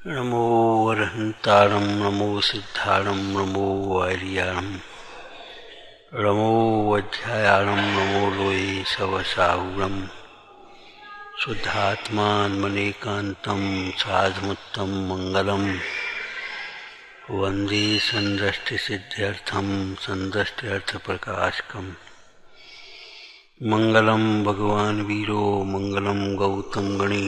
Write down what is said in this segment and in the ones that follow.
नमो अरहंताणं नमो सिद्धाणं नमो आर्याणं नमो अध्यायाणं नमो लोये सवसाहुणं शुद्धात्मान्मनेकान्तं साधमुत्तं मंगलम् वन्दे सन्दृष्टिसिद्ध्यर्थं सन्दृष्ट्यर्थप्रकाशकम् मंगलम भगवान वीरो मंगलम गौतम गणी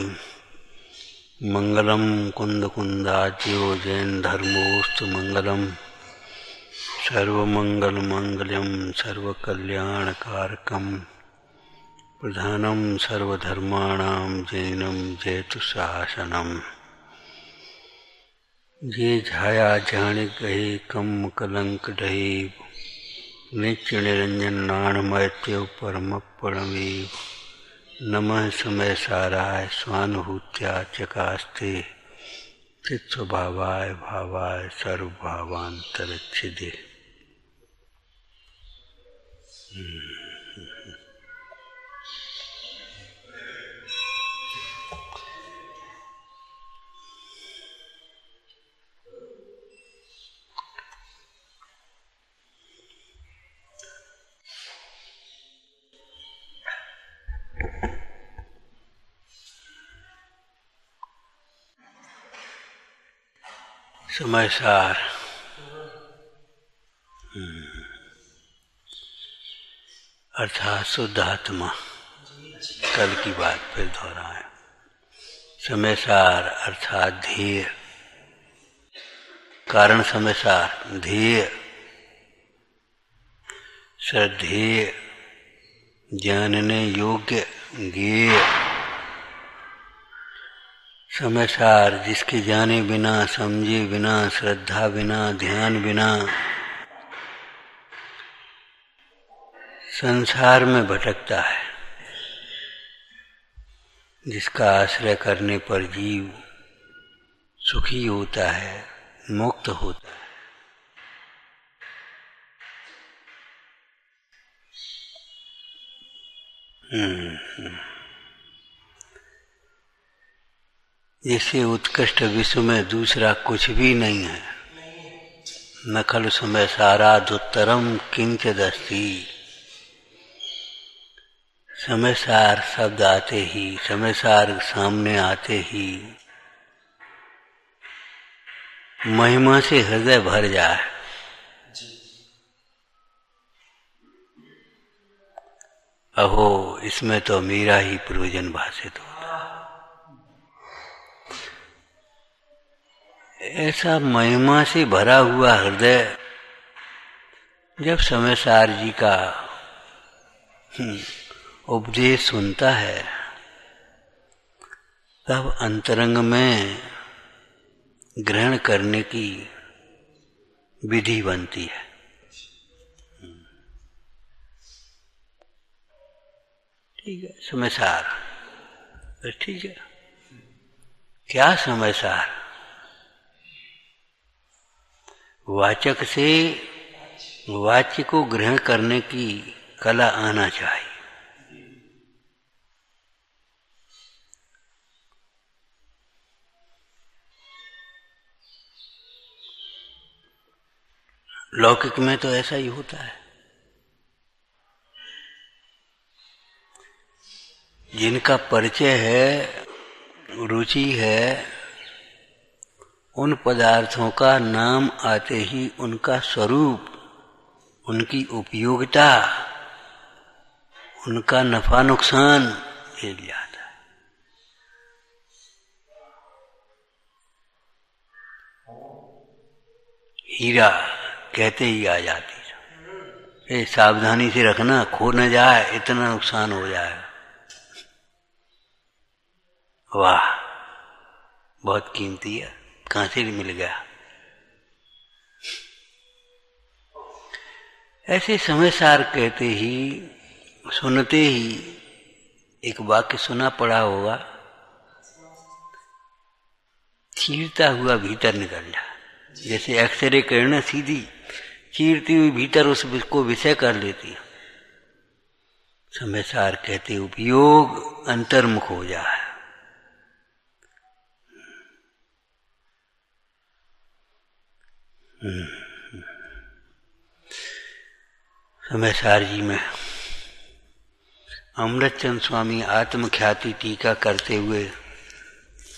मंगलम कुंद कुंदाज्यो जैन धर्मोस्तु मंगलम सर्वमंगल मंगलम सर्वकल्याणकारकम प्रधानम सर्वधर्माणां जैनम जयतु शासनम। जे झाया जाने गहे कम कलंक डहे नित्य निरंजन नाण मैत्यो परम परमेव नमः समय साराय स्वानुभूत्या चकास्ते चित्स्वभावाय भावाय सर्वभावांतरच्छिदे। समय सार अर्थात शुद्ध आत्मा। कल की बात फिर दोहराए। समय सार अर्थात ध्येय, कारण समय सार ध्येय, श्रद्धेय, जानने योग्य ज्ञेय। समय सार जिसके जाने बिना, समझे बिना, श्रद्धा बिना, ध्यान बिना संसार में भटकता है, जिसका आश्रय करने पर जीव सुखी होता है, मुक्त होता है। जिससे उत्कृष्ट विश्व में दूसरा कुछ भी नहीं है। न खलु समय सारादुत्तरम किंचिदस्ति। समय सार शब्द आते ही, समय सार सामने आते ही महिमा से हृदय भर जाए। अहो, इसमें तो मेरा ही प्रयोजन भाषित होता। ऐसा महिमा से भरा हुआ हृदय जब समय सार जी का उपदेश सुनता है, तब अंतरंग में ग्रहण करने की विधि बनती है। ठीक है, समय सार। ठीक है, क्या समय सार? वाचक से वाच्य को ग्रहण करने की कला आना चाहिए। लौकिक में तो ऐसा ही होता है। जिनका परिचय है, रुचि है, उन पदार्थों का नाम आते ही उनका स्वरूप, उनकी उपयोगिता, उनका नफा नुकसान हिल जाता है। हीरा कहते ही आ जाती है। सावधानी से रखना, खो न जाए, इतना नुकसान हो जाएगा। वाह, बहुत कीमती है, कहां से मिल गया। ऐसे समय सार कहते ही, सुनते ही एक वाक्य सुना पड़ा होगा, चीरता हुआ भीतर निकल जा। जैसे एक्सरे किरण सीधी चीरती हुई भीतर उसको विषय कर लेती है। समय सार कहते उपयोग अंतर्मुख हो जाए। समय सार जी में अमृतचंद स्वामी आत्मख्याति टीका करते हुए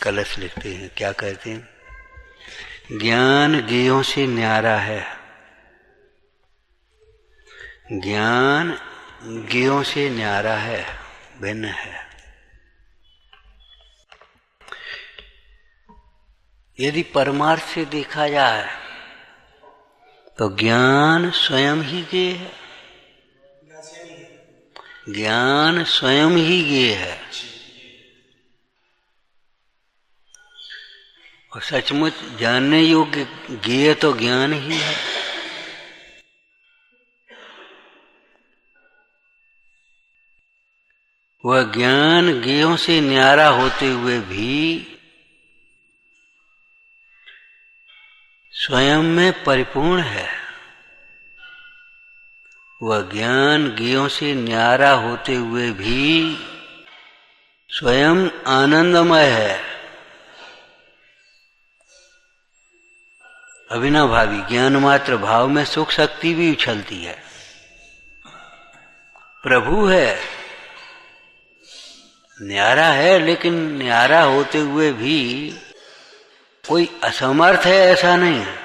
कलश लिखते हैं। क्या कहते हैं? ज्ञान गेयों से न्यारा है, ज्ञान गेयों से न्यारा है, भिन्न है। यदि परमार्थ से देखा जाए तो ज्ञान स्वयं ही गेय है, ज्ञान स्वयं ही गेय है। और सचमुच जानने योग्य गेय तो ज्ञान ही है। वह ज्ञान गेयों से न्यारा होते हुए भी स्वयं में परिपूर्ण है। वह ज्ञान गेयों से न्यारा होते हुए भी स्वयं आनंदमय है। अविनाभावी ज्ञान मात्र भाव में सुख शक्ति भी उछलती है। प्रभु है, न्यारा है, लेकिन न्यारा होते हुए भी कोई असमर्थ है ऐसा नहीं है।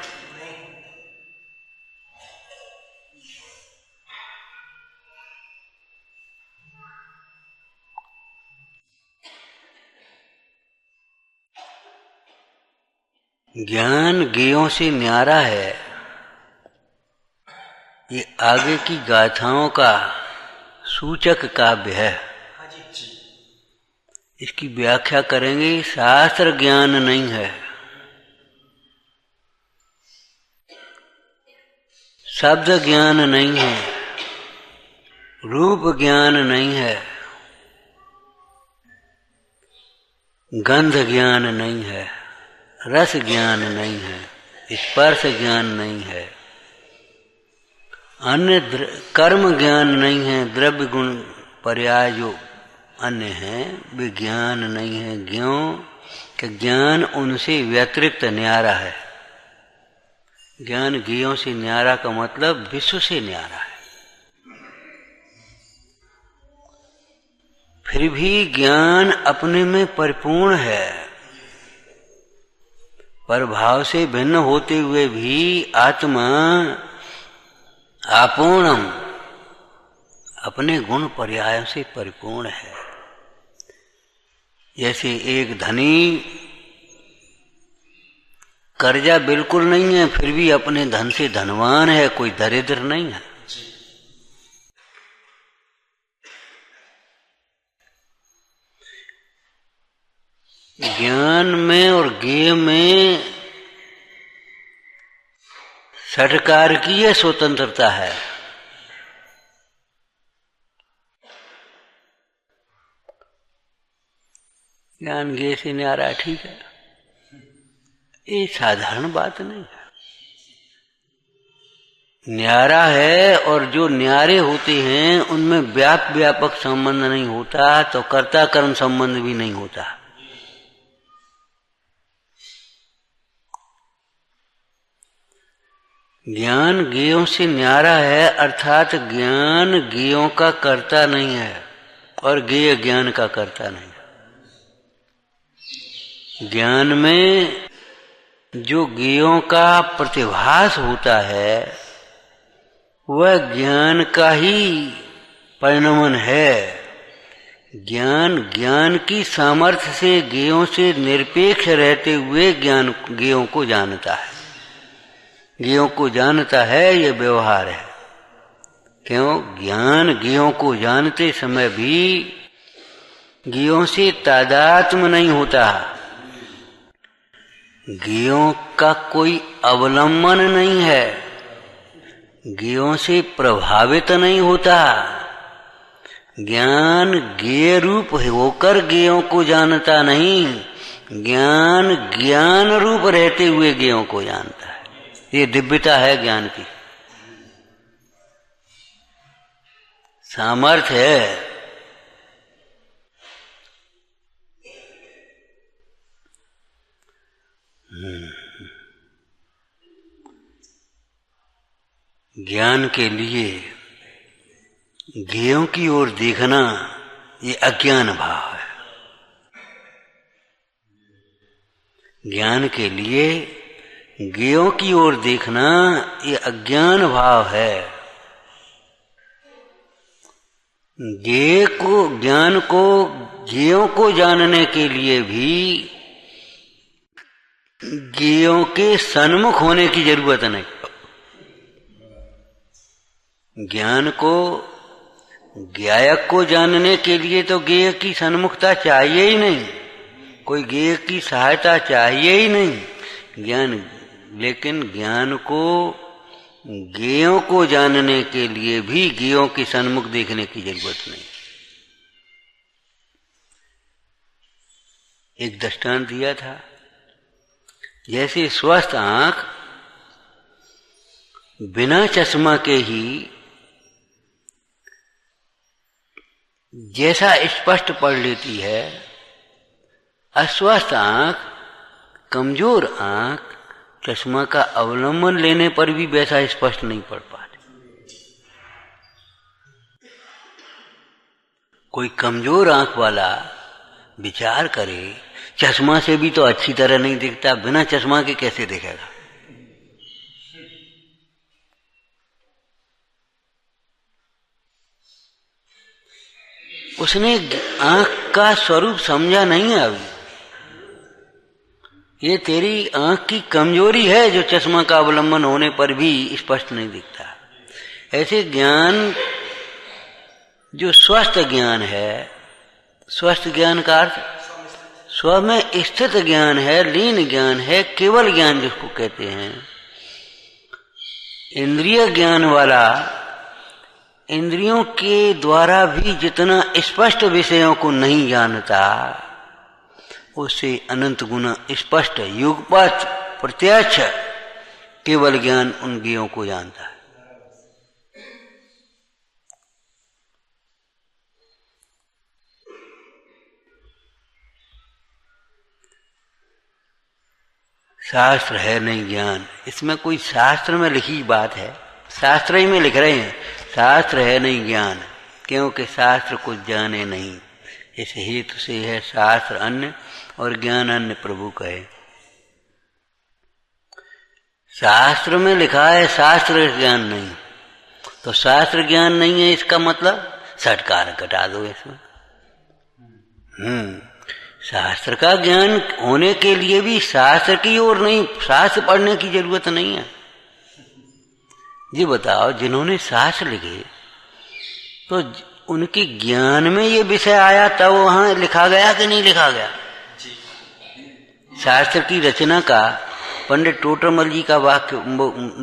ज्ञान गेयों से न्यारा है, ये आगे की गाथाओं का सूचक काव्य है। इसकी व्याख्या करेंगे। शास्त्र ज्ञान नहीं है, शब्द ज्ञान नहीं है, रूप ज्ञान नहीं है, गंध ज्ञान नहीं है, रस ज्ञान नहीं है, स्पर्श ज्ञान नहीं है, अन्य कर्म ज्ञान नहीं है, द्रव्य गुण पर्याय जो अन्य हैं वे ज्ञान नहीं है। ज्ञों कि ज्ञान उनसे व्यतिरिक्त न्यारा है। ज्ञान गेयों से न्यारा का मतलब विश्व से न्यारा है। फिर भी ज्ञान अपने में परिपूर्ण है। परभाव से भिन्न होते हुए भी आत्मा अपूर्णम अपने गुण पर्यायों से परिपूर्ण है। जैसे एक धनी कर्जा बिल्कुल नहीं है, फिर भी अपने धन से धनवान है, कोई दरिद्र नहीं है। ज्ञान में और ज्ञेय में षटकारकीय स्वतंत्रता है। ज्ञान गेय से न्यारा, ठीक है, ये साधारण बात नहीं है। न्यारा है, और जो न्यारे होते हैं उनमें व्यापक संबंध नहीं होता, तो कर्ता कर्म संबंध भी नहीं होता। ज्ञान गेयों से न्यारा है, अर्थात ज्ञान गेयों का कर्ता नहीं है और गेय ज्ञान का कर्ता नहीं है। ज्ञान में जो गेयों का प्रतिभास होता है वह ज्ञान का ही परिणमन है। ज्ञान की सामर्थ्य से गेयों से निरपेक्ष रहते हुए ज्ञान गेयों को जानता है। गेयों को जानता है, ये व्यवहार है। क्यों? ज्ञान गेयों को जानते समय भी गेयों से तादात्म्य नहीं होता, गेयों का कोई अवलंबन नहीं है, गेयों से प्रभावित नहीं होता। ज्ञान गेय रूप होकर गेयों को जानता नहीं, ज्ञान ज्ञान रूप रहते हुए गेयों को जानता है। ये दिव्यता है ज्ञान की, सामर्थ्य है। ज्ञान के लिए ज्ञेयों की ओर देखना ये अज्ञान भाव है। ज्ञान के लिए ज्ञेयों की ओर देखना ये अज्ञान भाव है। ज्ञान को ज्ञेयों को जानने के लिए भी ज्ञेयों के सन्मुख होने की जरूरत नहीं। ज्ञान को ज्ञायक को जानने के लिए तो ज्ञेय की सन्मुखता चाहिए ही नहीं, कोई ज्ञेय की सहायता चाहिए ही नहीं। लेकिन ज्ञान को ज्ञेयों को जानने के लिए भी ज्ञेयों के सन्मुख देखने की जरूरत नहीं। एक दृष्टांत दिया था, जैसे स्वस्थ आंख बिना चश्मा के ही जैसा स्पष्ट पढ़ लेती है, अस्वस्थ आंख, कमजोर आंख चश्मा का अवलंबन लेने पर भी वैसा स्पष्ट नहीं पढ़ पाती। कोई कमजोर आंख वाला विचार करे, चश्मा से भी तो अच्छी तरह नहीं दिखता, बिना चश्मा के कैसे दिखेगा? उसने आंख का स्वरूप समझा नहीं है अभी। ये तेरी आंख की कमजोरी है जो चश्मा का अवलंबन होने पर भी स्पष्ट नहीं दिखता। ऐसे ज्ञान जो स्वस्थ ज्ञान है, स्वस्थ ज्ञान का अर्थ स्व में स्थित ज्ञान है, लीन ज्ञान है, केवल ज्ञान जिसको कहते हैं। इंद्रिय ज्ञान वाला इंद्रियों के द्वारा भी जितना स्पष्ट विषयों को नहीं जानता, उससे अनंत गुना स्पष्ट युगपथ प्रत्यक्ष केवल ज्ञान उन ज्ञेयों को जानता है। शास्त्र है नहीं ज्ञान, इसमें कोई शास्त्र में लिखी बात है, शास्त्र ही में लिख रहे हैं शास्त्र है नहीं ज्ञान, क्योंकि शास्त्र कुछ जाने नहीं। इस हेतु से है शास्त्र अन्य और ज्ञान अन्य प्रभु कहे। शास्त्र में लिखा है शास्त्र ज्ञान नहीं, तो शास्त्र ज्ञान नहीं है इसका मतलब षटकार घटा दो इसमें। शास्त्र का ज्ञान होने के लिए भी शास्त्र की ओर नहीं, शास्त्र पढ़ने की जरूरत नहीं है। जी बताओ, जिन्होंने शास्त्र लिखे तो उनके ज्ञान में ये विषय आया तब वहां लिखा गया कि नहीं लिखा गया? शास्त्र की रचना का पंडित टोटरमल जी का वाक्य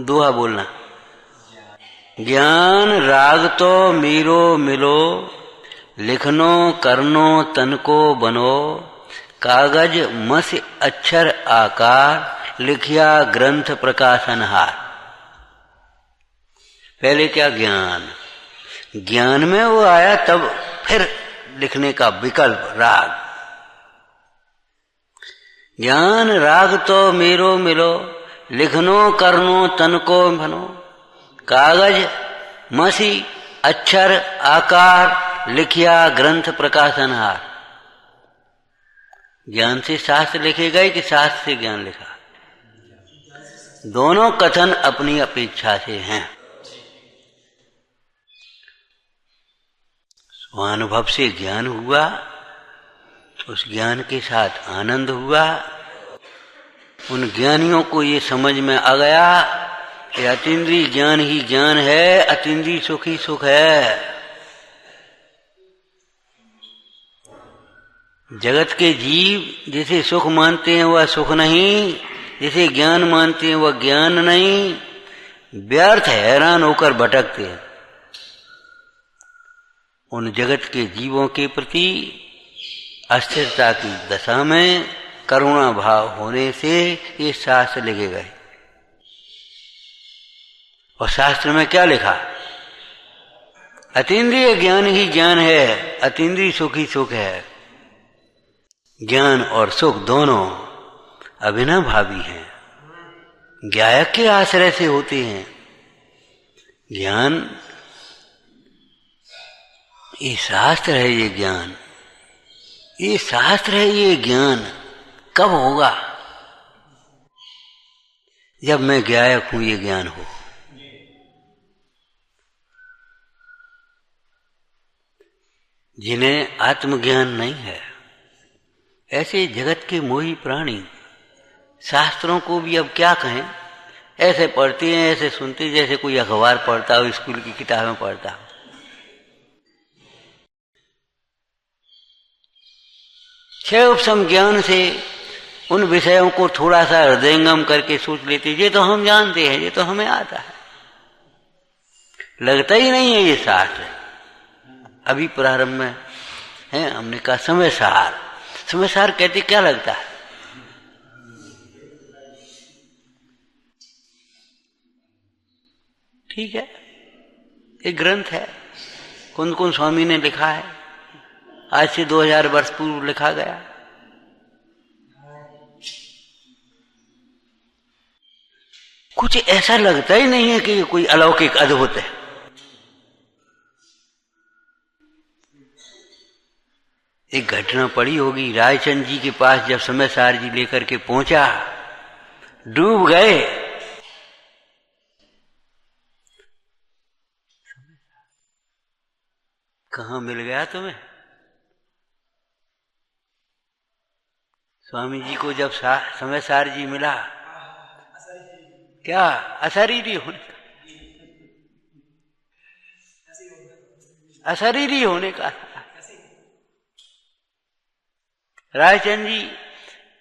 दोहा बोलना, ज्ञान राग तो मीरो मिलो, लिखनो करनो तनको बनो, कागज मस अक्षर आकार, लिखिया ग्रंथ प्रकाशनहार। पहले क्या ज्ञान, ज्ञान में वो आया तब फिर लिखने का विकल्प राग। ज्ञान राग तो मेरो मिलो, लिखनो करनो तनको बनो, कागज मसी अक्षर आकार, लिखिया ग्रंथ प्रकाशनहार। ज्ञान से शास्त्र लिखे गए कि शास्त्र से ज्ञान लिखा? दोनों कथन अपनी अपेक्षा से हैं। स्वानुभव से ज्ञान हुआ, उस ज्ञान के साथ आनंद हुआ। उन ज्ञानियों को ये समझ में आ गया कि अतीन्द्रिय ज्ञान ही ज्ञान है, अतीन्द्रिय सुख ही सुख है। जगत के जीव जिसे सुख मानते हैं वह सुख नहीं, जिसे ज्ञान मानते हैं वह ज्ञान नहीं, व्यर्थ हैरान होकर भटकते हैं। उन जगत के जीवों के प्रति अस्थिरता की दशा में करुणा भाव होने से ये शास्त्र लिखे गए। और शास्त्र में क्या लिखा? अतीन्द्रिय ज्ञान ही ज्ञान है, अतीन्द्रिय सुख ही सुख है। ज्ञान और सुख दोनों अभिन्नभावी हैं, ज्ञायक के आश्रय से होते हैं। ज्ञान ये शास्त्र है, ये ज्ञान, ये शास्त्र है, ये ज्ञान कब होगा? जब मैं ज्ञायक हूं, ये ज्ञान हो। जिन्हें आत्मज्ञान नहीं है, ऐसे जगत के मोही प्राणी शास्त्रों को भी अब क्या कहें, ऐसे पढ़ते हैं, ऐसे सुनते हैं जैसे कोई अखबार पढ़ता हो, स्कूल की किताबें पढ़ता हो। क्षय उपशम ज्ञान से उन विषयों को थोड़ा सा हृदयंगम करके सोच लेते, ये तो हम जानते हैं, ये तो हमें आता है, लगता ही नहीं है ये शास्त्र। अभी प्रारंभ में है, हमने कहा समय सार, समय सार कहते क्या लगता है? ठीक है, एक ग्रंथ है, कुंद कुंद स्वामी ने लिखा है, आज से 2000 वर्ष पूर्व लिखा गया। कुछ ऐसा लगता ही नहीं है कि ये कोई अलौकिक अद्भुत है। एक घटना पड़ी होगी, रायचंद जी के पास जब समय सार जी लेकर के पहुंचा, डूब गए। कहां मिल गया तुम्हें? स्वामी जी को जब समय सार जी मिला, क्या अशरीरी होने का, अशरीरी होने का। रायचंद जी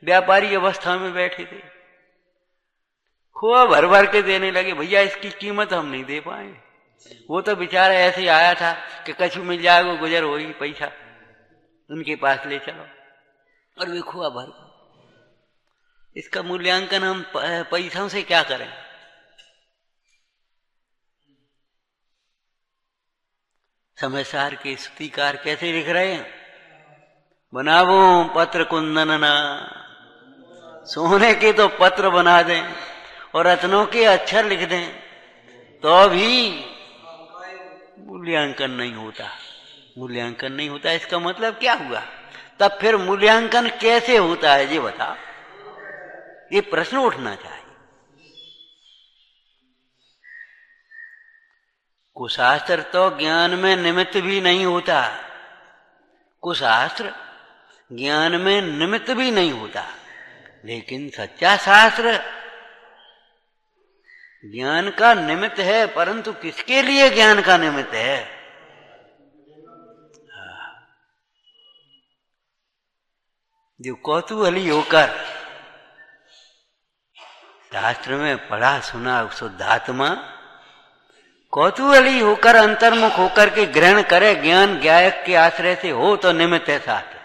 व्यापारी अवस्था में बैठे थे, खोआ भर भर के देने लगे, भैया इसकी कीमत हम नहीं दे पाए। वो तो बेचारा ऐसे ही आया था कि कछु मिल जाएगा, गुजर होगी, पैसा उनके पास ले चलो, और वे खोआ भर। इसका मूल्यांकन हम पैसों से क्या करें? समय सार के स्तुतिकार कैसे लिख रहे हैं? बनावो पत्र कुंदनना, सोने के तो पत्र बना दें और रत्नों के अक्षर लिख दें, तो भी मूल्यांकन नहीं होता। मूल्यांकन नहीं होता, इसका मतलब क्या हुआ? तब फिर मूल्यांकन कैसे होता है ये बता, ये प्रश्न उठना चाहिए। कुशास्त्र तो ज्ञान में निमित्त भी नहीं होता, कुशास्त्र ज्ञान में निमित्त भी नहीं होता, लेकिन सच्चा शास्त्र ज्ञान का निमित्त है। परंतु किसके लिए ज्ञान का निमित्त है? जो कौतूहली होकर शास्त्र में पढ़ा सुना शुद्धात्मा कौतूहली होकर अंतर्मुख होकर के ग्रहण करे, ज्ञान ज्ञायक के आश्रय से हो तो निमित्त है शास्त्र।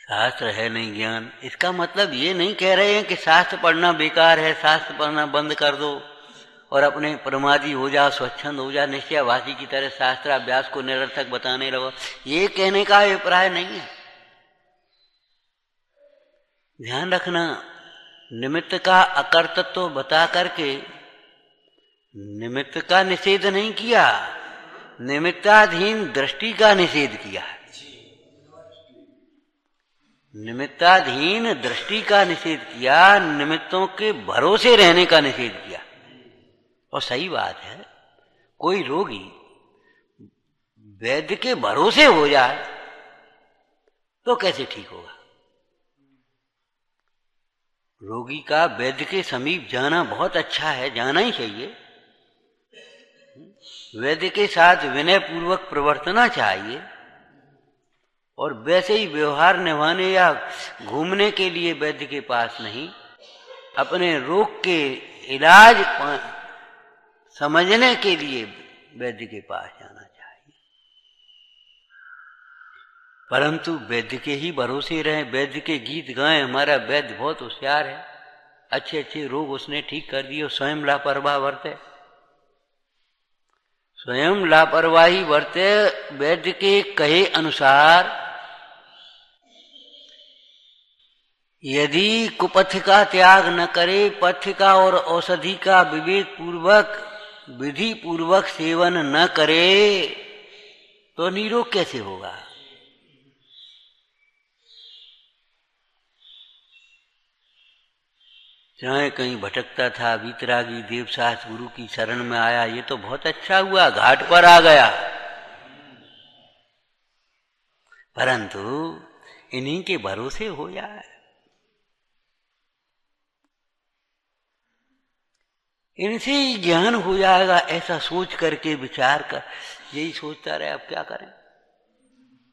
शास्त्र है नहीं ज्ञान, इसका मतलब ये नहीं कह रहे हैं कि शास्त्र पढ़ना बेकार है, शास्त्र पढ़ना बंद कर दो और अपने प्रमादी हो जा, स्वच्छंद हो जा, निश्चयवासी की तरह शास्त्राभ्यास को निरर्थक बताने लगो, ये कहने का अभिप्राय नहीं है। ध्यान रखना, निमित्त का अकर्तृत्व बता करके निमित्त का निषेध नहीं किया, निमित्ताधीन दृष्टि का निषेध किया है। निमित्ताधीन दृष्टि का निषेध किया, निमित्तों के भरोसे रहने का निषेध किया। और सही बात है, कोई रोगी वैद्य के भरोसे हो जाए तो कैसे ठीक होगा? रोगी का वैद्य के समीप जाना बहुत अच्छा है, जाना ही चाहिए, वैद्य के साथ विनय पूर्वक प्रवर्तना चाहिए, और वैसे ही व्यवहार निभाने या घूमने के लिए वैद्य के पास नहीं, अपने रोग के इलाज समझने के लिए वैद्य के पास जाना चाहिए। परंतु वैद्य के ही भरोसे रहे, वैद्य के गीत गाएं, हमारा वैद्य बहुत होशियार है, अच्छे अच्छे रोग उसने ठीक कर दिए, स्वयं लापरवाह बरते, स्वयं लापरवाही बरते, वैद्य के कहे अनुसार यदि कुपथ का त्याग न करे, पथ्य का और औषधि का विवेक पूर्वक विधि पूर्वक सेवन न करे, तो निरोग कैसे होगा? चाहे कहीं भटकता था, वीतरागी देवशास्त्र गुरु की शरण में आया, ये तो बहुत अच्छा हुआ, घाट पर आ गया। परंतु इन्हीं के भरोसे हो जाए, इनसे ही ज्ञान हो जाएगा, ऐसा सोच करके विचार कर यही सोचता रहे अब क्या करें।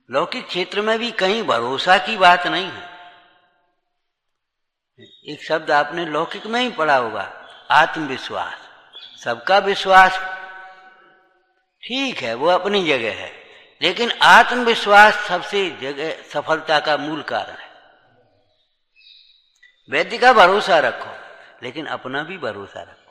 लौकिक क्षेत्र में भी कहीं भरोसा की बात नहीं है। एक शब्द आपने लौकिक में ही पढ़ा होगा, आत्मविश्वास। सबका विश्वास ठीक है, वो अपनी जगह है, लेकिन आत्मविश्वास सबसे जगह सफलता का मूल कारण है। वैद्य का भरोसा रखो, लेकिन अपना भी भरोसा रखो।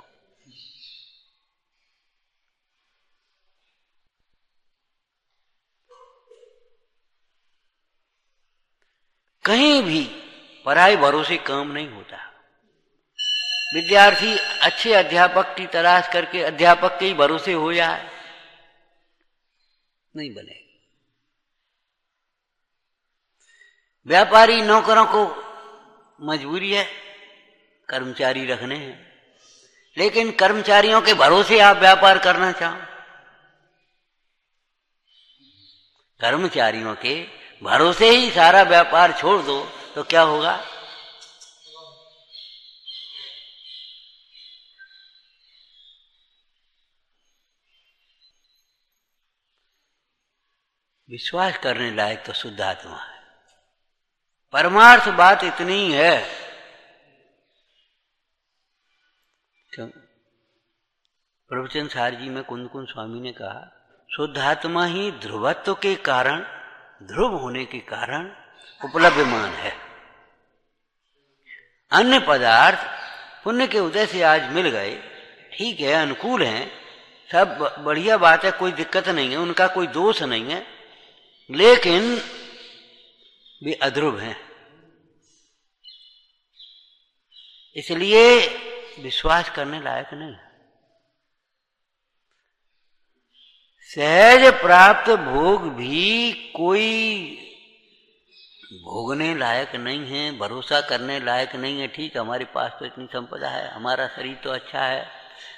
कहीं भी पराये भरोसे काम नहीं होता। विद्यार्थी अच्छे अध्यापक की तलाश करके अध्यापक के ही भरोसे हो जाए, नहीं बने। व्यापारी नौकरों को मजबूरी है कर्मचारी रखने हैं, लेकिन कर्मचारियों के भरोसे आप व्यापार करना चाहो, कर्मचारियों के भरोसे ही सारा व्यापार छोड़ दो तो क्या होगा? विश्वास करने लायक तो शुद्ध आत्मा है। परमार्थ बात इतनी है। क्यों? प्रवचन सार जी में कुंद कुंद स्वामी ने कहा, शुद्ध आत्मा ही ध्रुवत्व के कारण, ध्रुव होने के कारण उपलब्धमान है। अन्य पदार्थ पुण्य के उदय से आज मिल गए, ठीक है, अनुकूल हैं, सब बढ़िया बात है, कोई दिक्कत नहीं है, उनका कोई दोष नहीं है, लेकिन वे अध्रुव हैं। इसलिए विश्वास करने लायक नहीं। सहज प्राप्त भोग भी कोई भोगने लायक नहीं है, भरोसा करने लायक नहीं है। ठीक, हमारे पास तो इतनी संपदा है, हमारा शरीर तो अच्छा है,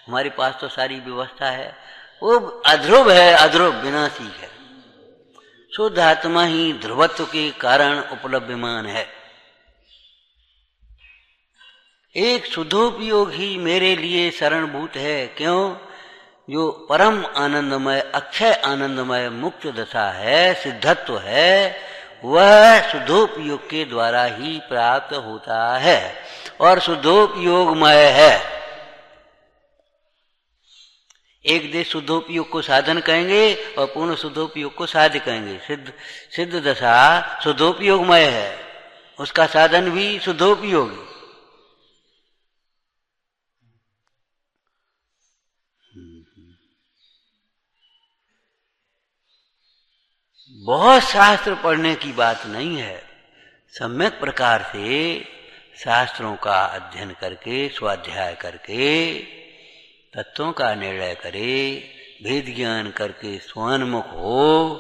हमारे पास तो सारी व्यवस्था है, वो अध्रुव है, अध्रुव विनाशी है। शुद्ध आत्मा ही ध्रुवत्व के कारण उपलब्धमान है। एक शुद्धोपयोग ही मेरे लिए शरणभूत है। क्यों? जो परम आनंदमय, अक्षय आनंदमय मुक्त दशा है, सिद्धत्व है, वह शुद्धोपयोग के द्वारा ही प्राप्त होता है और शुद्धोपयोगमय है। एक देश शुद्धोपयोग को साधन कहेंगे और पूर्ण शुद्धोपयोग को साध्य कहेंगे। सिद्ध दशा शुद्धोपयोगमय है, उसका साधन भी शुद्धोपयोगी। बहुत शास्त्र पढ़ने की बात नहीं है, सम्यक प्रकार से शास्त्रों का अध्ययन करके, स्वाध्याय करके, तत्वों का निर्णय करे, भेद ज्ञान करके स्वान्मुख हो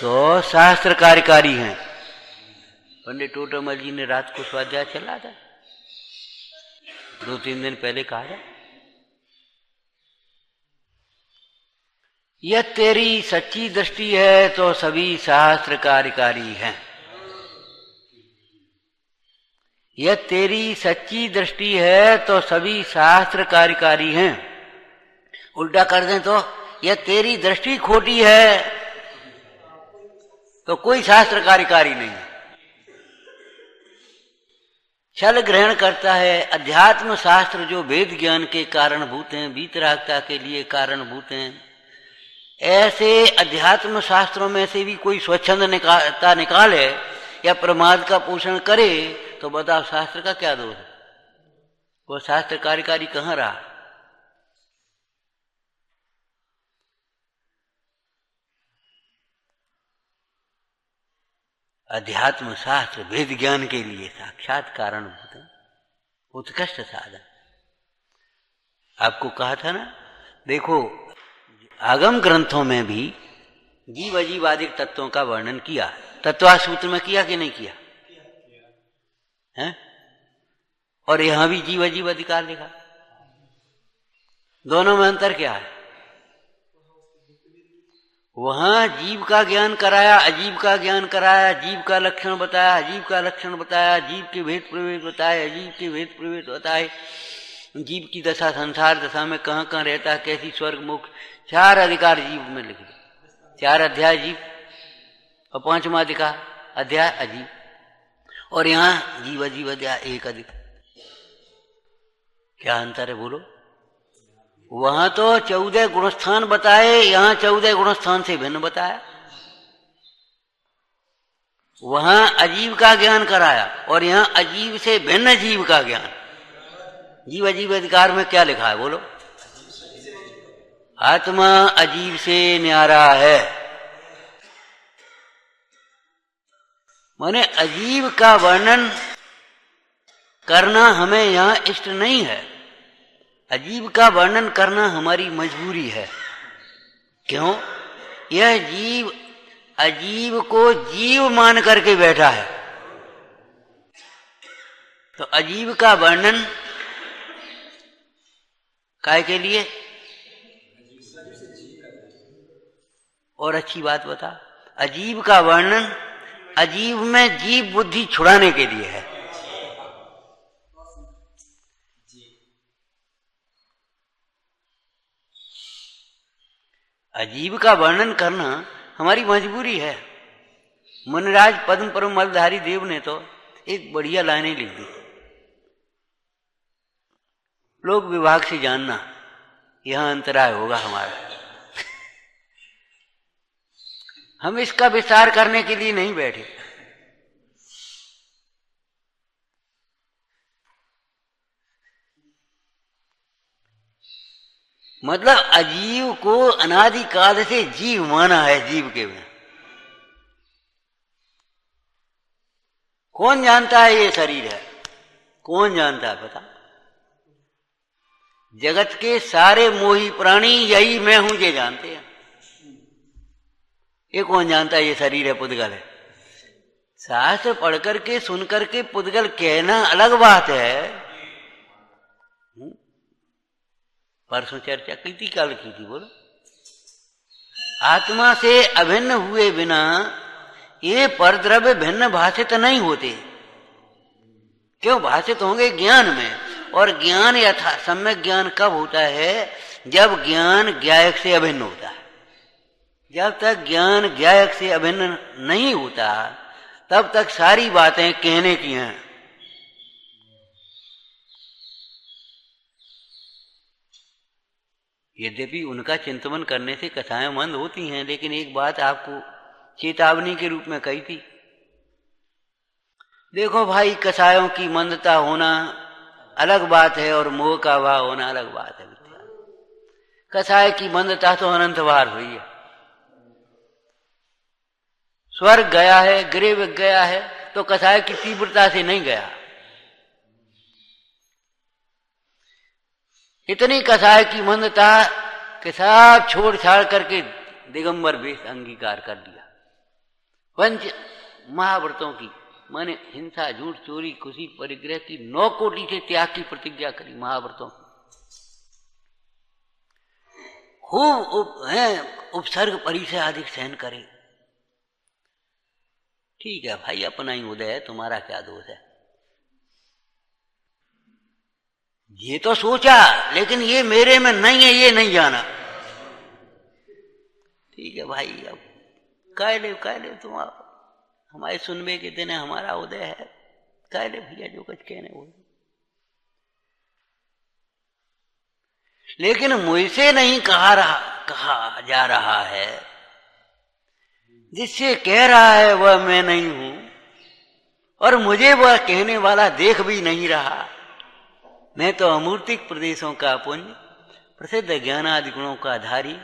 तो शास्त्र कार्यकारी हैं। पंडित टोटमल जी ने रात को स्वाध्याय चला था, 2-3 दिन पहले कहा था, यह तेरी सच्ची दृष्टि है तो सभी शास्त्र कार्यकारी हैं। यह तेरी सच्ची दृष्टि है तो सभी शास्त्र कार्यकारी हैं। उल्टा कर दें तो यह तेरी दृष्टि खोटी है तो कोई शास्त्र कार्यकारी नहीं। छल ग्रहण करता है। अध्यात्म शास्त्र जो वेद ज्ञान के कारणभूत हैं, वीतरागता के लिए कारणभूत हैं, ऐसे अध्यात्म शास्त्रों में से भी कोई स्वच्छंदता निकाले या प्रमाद का पोषण करे तो बताओ शास्त्र का क्या दोष है? वो शास्त्र कार्यकारी कहाँ रहा? अध्यात्म शास्त्र वेद ज्ञान के लिए साक्षात कारणभूत उत्कृष्ट साधन। आपको कहा था ना, देखो आगम ग्रंथों में भी जीव अजीवादिक तत्वों का वर्णन किया, तत्वार्थ सूत्र में किया कि नहीं किया है? और यहां भी जीव अजीव अधिकार लिखा। दोनों में अंतर क्या है? वहां जीव का ज्ञान कराया, अजीब का ज्ञान कराया, जीव का लक्षण बताया, अजीब का लक्षण बताया, जीव के भेद प्रभेद बताए, अजीब के भेद प्रभेद बताए, जीव की दशा संसार दशा में कहां कहां रहता है, कैसी स्वर्ग मुख, 4 अधिकार जीव में लिख दिए। 4 अध्याय जीव और 5वां अधिकार अध्याय अजीब, और यहां जीव अजीब अध्याय 1 अधिक। क्या अंतर है बोलो? वहां तो 14 गुणस्थान बताए, यहां 14 गुणस्थान से भिन्न बताया। वहां अजीब का ज्ञान कराया और यहां अजीब से भिन्न जीव का ज्ञान। जीव अजीब अधिकार में क्या लिखा है बोलो? आत्मा अजीब से न्यारा है, माने अजीब का वर्णन करना हमें यहां इष्ट नहीं है। अजीब का वर्णन करना हमारी मजबूरी है। क्यों? यह जीव अजीब को जीव मान करके बैठा है, तो अजीब का वर्णन काय के लिए? और अच्छी बात बता, अजीब का वर्णन अजीब में जीव बुद्धि छुड़ाने के लिए है। अजीब का वर्णन करना हमारी मजबूरी है। मुनिराज पद्म परम मलधारी देव ने तो एक बढ़िया लाइनें लिख दी, लोक विभाग से जानना, यहां अंतराय होगा हमारा। हम इसका विस्तार करने के लिए नहीं बैठे। मतलब अजीव को अनादिकाल से जीव माना है, जीव के बिना कौन जानता है ये शरीर है? कौन जानता है पता? जगत के सारे मोही प्राणी यही मैं हूं ये जानते हैं। ये कौन जानता है ये शरीर है, पुद्गल है? शास्त्र पढ़ करके सुन करके पुद्गल कहना अलग बात है। परसों चर्चा की थी, कल की थी बोलो। आत्मा से अभिन्न हुए बिना ये परद्रव्य भिन्न भाषित नहीं होते। क्यों भाषित होंगे? ज्ञान में। और ज्ञान यथा सम्यक ज्ञान कब होता है? जब ज्ञान ज्ञायक से अभिन्न होता है। जब तक ज्ञान ज्ञायक से अभिन्न नहीं होता तब तक सारी बातें कहने की हैं। यद्यपि उनका चिंतन करने से कथाएं मंद होती हैं, लेकिन एक बात आपको चेतावनी के रूप में कही थी। देखो भाई, कसायों की मंदता होना अलग बात है और मोह का भाव होना अलग बात है। कसाय की मंदता तो अनंत बार हुई है। स्वर्ग गया है, गृह गया है, तो कसाय की तीव्रता से नहीं गया। इतनी कसाय की मंदता के साथ छोड़ छाड़ करके दिगंबर वेश अंगीकार कर दिया। पंच महाव्रतों की माने हिंसा, झूठ, चोरी, खुशी, परिग्रह की 9 कोटि से त्याग की प्रतिज्ञा करी। महाव्रतों की खूब उपसर्ग परिचय आदि सहन करे। ठीक है भाई, अपना ही उदय है, तुम्हारा क्या दोष है? ये तो सोचा, लेकिन ये मेरे में नहीं है, ये नहीं जाना। ठीक है भाई, अब कह ले तुम, हमारे सुनबे के दिन है, हमारा उदय है, कह ले भैया जो कुछ कहने बोल। लेकिन मुझसे नहीं कहा जा रहा है, जिससे कह रहा है वह मैं नहीं हूं, और मुझे वह कहने वाला देख भी नहीं रहा। मैं तो अमूर्तिक प्रदेशों का पुण्य, प्रसिद्ध ज्ञानादि गुणों का धारी,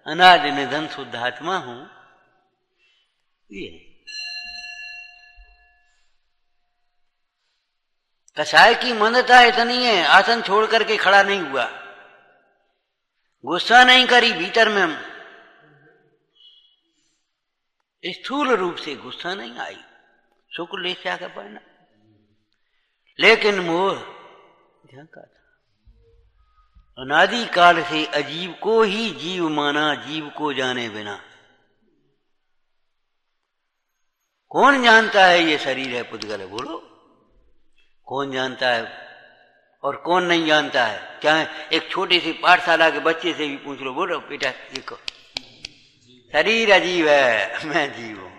अनादि निधन शुद्धात्मा हूं। ये कसाय की मंदता इतनी है, आसन छोड़ करके खड़ा नहीं हुआ, गुस्सा नहीं करी भीतर में, हम स्थूल रूप से गुस्सा नहीं आई, शुक्र ले क्या कर पाना, लेकिन मोह झांका था। अनादि काल से अजीव को ही जीव माना, जीव को जाने बिना। कौन जानता है ये शरीर है पुद्गल है, बोलो कौन जानता है और कौन नहीं जानता है? चाहे एक छोटे से पाठशाला के बच्चे से भी पूछ लो, बोलो बेटा ये को शरीर अजीब है, मैं जीव हूं।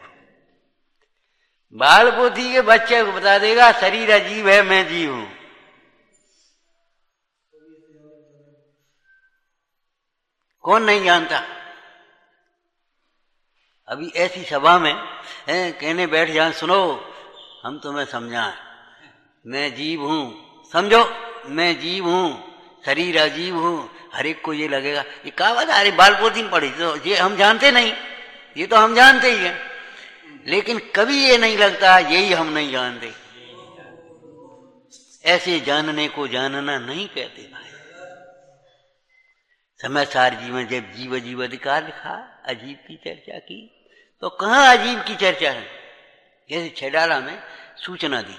बाल पोथी के बच्चे को बता देगा शरीर अजीब है, मैं जीव हूं। कौन नहीं जानता? अभी ऐसी सभा में कहने बैठ जाए, सुनो हम तुम्हें समझाएं, मैं जीव हूं, समझो मैं जीव हूं, शरीर अजीब हूं। हर एक को ये लगेगा ये क्या बात है, अरे बाल पोथी में पढ़ी तो ये हम जानते नहीं, ये तो हम जानते ही हैं, लेकिन कभी ये नहीं लगता यही हम नहीं जानते। ऐसे जानने को जानना नहीं कहते भाई। समाचार जी में जब जीव अजीब अधिकार लिखा, अजीब की चर्चा की, तो कहाँ अजीब की चर्चा है? जैसे छेडाला में सूचना दी,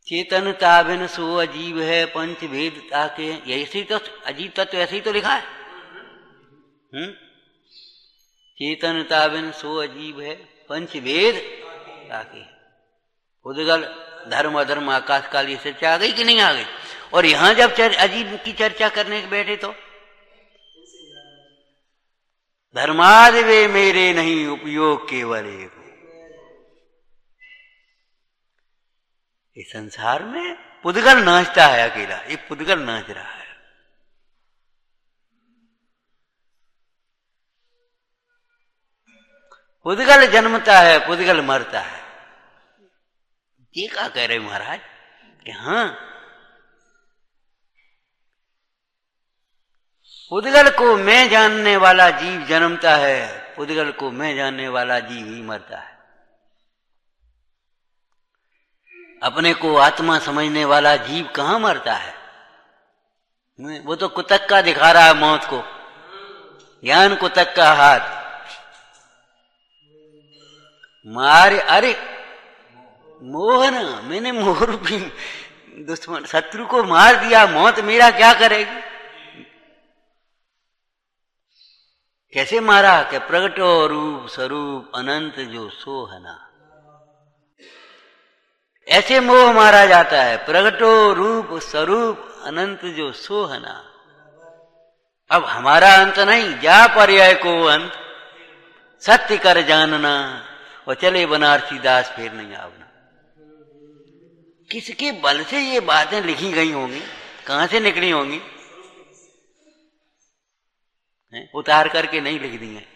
चेतन ताबिन सो अजीब है पंच भेद ताके, ऐसे तो अजीब तत्व ऐसे ही तो लिखा है। चेतन ताबिन सो अजीब है पंच भेद ताके। उदगल धर्म अधर्म आकाश काल ये चर्चा आ गई कि नहीं आ गई? और यहां जब अजीब की चर्चा करने के बैठे तो धर्मादि वे मेरे नहीं उपयोग केवल एक। इस संसार में पुद्गल नाचता है अकेला, ये पुद्गल नाच रहा है। पुद्गल जन्मता है, पुद्गल मरता है। ये क्या कह रहे महाराज कि हाँ पुद्गल को मैं जानने वाला जीव जन्मता है, पुद्गल को मैं जानने वाला जीव ही मरता है। अपने को आत्मा समझने वाला जीव कहां मरता है? वो तो कुतक्का दिखा रहा है मौत को, ज्ञान कुतक्का हाथ मारे। अरे मोह ना, मैंने मोह रूपी दुश्मन शत्रु को मार दिया, मौत मेरा क्या करेगी? कैसे मारा? कि प्रगटो रूप स्वरूप अनंत जो सोहना, ऐसे मोह मारा जाता है। प्रगटो रूप स्वरूप अनंत जो सोहना। अब हमारा अंत नहीं, जा पर्याय को अंत सत्य कर जानना, और चले बनारसी दास फिर नहीं आवना। किसके बल से ये बातें लिखी गई होंगी, कहां से निकली होंगी? उतार करके नहीं लिख दी है।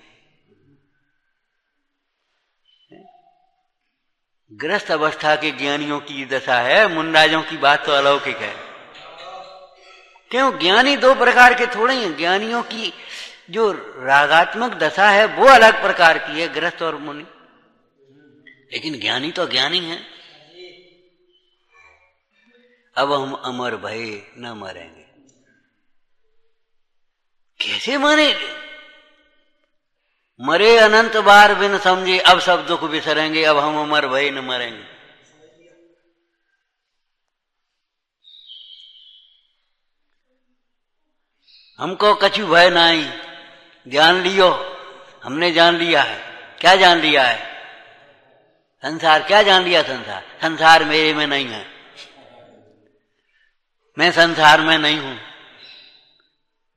ग्रस्त अवस्था के ज्ञानियों की दशा है, मुंडाजों की बात तो अलौकिक है। क्यों? ज्ञानी दो प्रकार के थोड़े हैं। ज्ञानियों की जो रागात्मक दशा है वो अलग प्रकार की है, ग्रस्त और मुनि, लेकिन ज्ञानी तो ज्ञानी है। अब हम अमर भय न मरेंगे। कैसे मरे? मरे अनंत बार बिन समझे, अब सब दुख बिसरेंगे, अब हम अमर भय न मरेंगे। हमको कछु भय नहीं, जान लियो, हमने जान लिया है। क्या जान लिया है? संसार। क्या जान लिया? संसार। संसार मेरे में नहीं है, मैं संसार में नहीं हूं।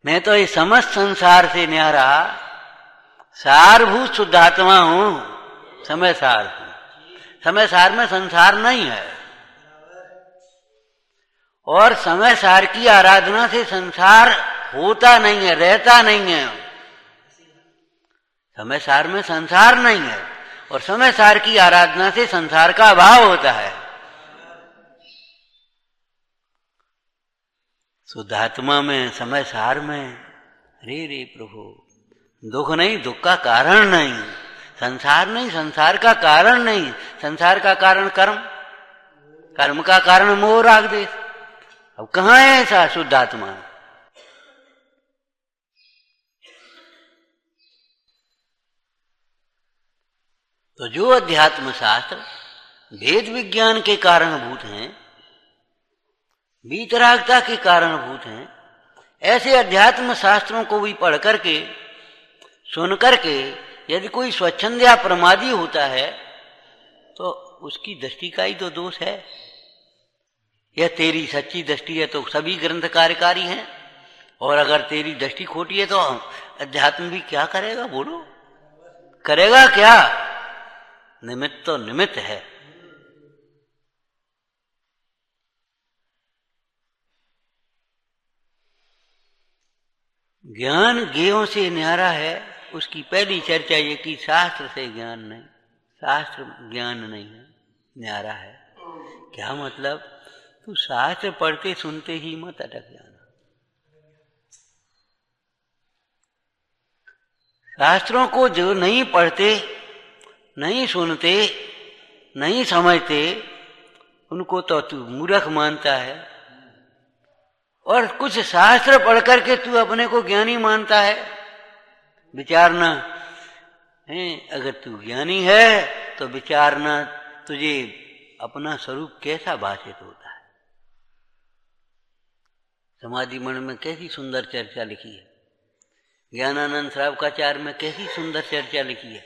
मैं तो इस समस्त संसार से न्यारा सारभूत शुद्धात्मा हूं, समय सार हूं। समय सार में संसार नहीं है, और समय सार की आराधना से संसार होता नहीं है, रहता नहीं है। समय सार में संसार नहीं है, और समय सार की आराधना से संसार का अभाव होता है। शुद्धात्मा में, समय सार में, रे रे प्रभु, दुख नहीं, दुख का कारण नहीं, संसार नहीं, संसार का कारण नहीं। संसार का कारण कर्म, कर्म का कारण मोह राग देश। अब कहाँ है ऐसा शुद्ध आत्मा? तो जो अध्यात्म शास्त्र भेद विज्ञान के कारणभूत हैं, वीतरागता के कारणभूत हैं, ऐसे अध्यात्म शास्त्रों को भी पढ़ करके सुन करके यदि कोई स्वच्छंद या प्रमादी होता है तो उसकी दृष्टि का ही तो दोष है। यह तेरी सच्ची दृष्टि है तो सभी ग्रंथ कार्यकारी हैं, और अगर तेरी दृष्टि खोटी है तो अध्यात्म भी क्या करेगा? बोलो, करेगा क्या? निमित्त तो निमित्त है। ज्ञान ज्ञेयों से न्यारा है। उसकी पहली चर्चा ये कि शास्त्र से ज्ञान नहीं, शास्त्र ज्ञान नहीं है, न्यारा है। क्या मतलब? तू शास्त्र पढ़ते सुनते ही मत अटक जाना। शास्त्रों को जो नहीं पढ़ते, नहीं सुनते, नहीं समझते, उनको तो तू मूर्ख मानता है, और कुछ शास्त्र पढ़ करके तू अपने को ज्ञानी मानता है। विचारना है, अगर तू ज्ञानी है तो विचारना तुझे अपना स्वरूप कैसा भाषित होता है। समाधि मन में कैसी सुंदर चर्चा लिखी है, ज्ञानानंद श्रावकाचार्य में कैसी सुंदर चर्चा लिखी है।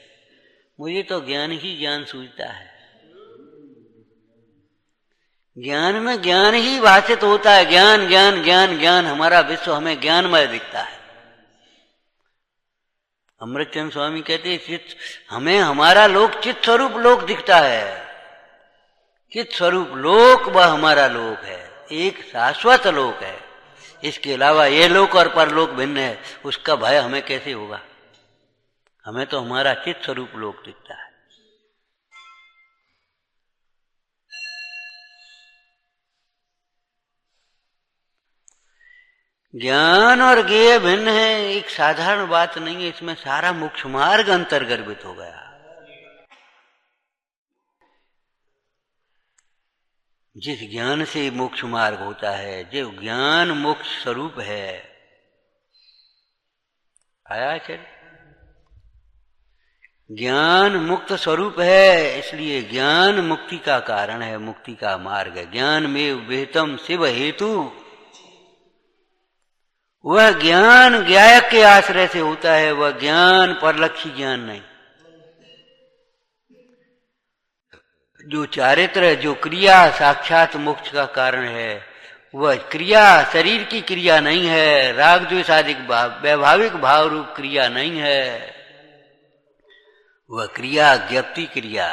मुझे तो ज्ञान ही ज्ञान सूझता है, ज्ञान में ज्ञान ही भाषित होता है। ज्ञान ज्ञान ज्ञान ज्ञान, हमारा विश्व हमें ज्ञानमय दिखता है। अमृतचंद स्वामी कहते हैं चित्त, हमें हमारा लोक चित्त स्वरूप लोक दिखता है। चित्त स्वरूप लोक वह हमारा लोक है, एक शाश्वत लोक है। इसके अलावा ये लोक और परलोक भिन्न है, उसका भय हमें कैसे होगा? हमें तो हमारा चित्त स्वरूप लोक दिखता है। ज्ञान और ज्ञेय भिन्न है, एक साधारण बात नहीं है। इसमें सारा मोक्ष मार्ग अंतर्गर्भित हो गया। जिस ज्ञान से मोक्ष मार्ग होता है, जो ज्ञान मोक्ष स्वरूप है, आया चल, ज्ञान मुक्त स्वरूप है, इसलिए ज्ञान मुक्ति का कारण है, मुक्ति का मार्ग है। ज्ञान में वेतम शिव हेतु, वह ज्ञान ज्ञायक के आश्रय से होता है, वह ज्ञान परलक्षी ज्ञान नहीं। जो चारित्र, जो क्रिया साक्षात मोक्ष का कारण है, वह क्रिया शरीर की क्रिया नहीं है, राग द्वेषादिक वैभाविक भाव रूप क्रिया नहीं है। वह क्रिया ज्ञप्ति क्रिया,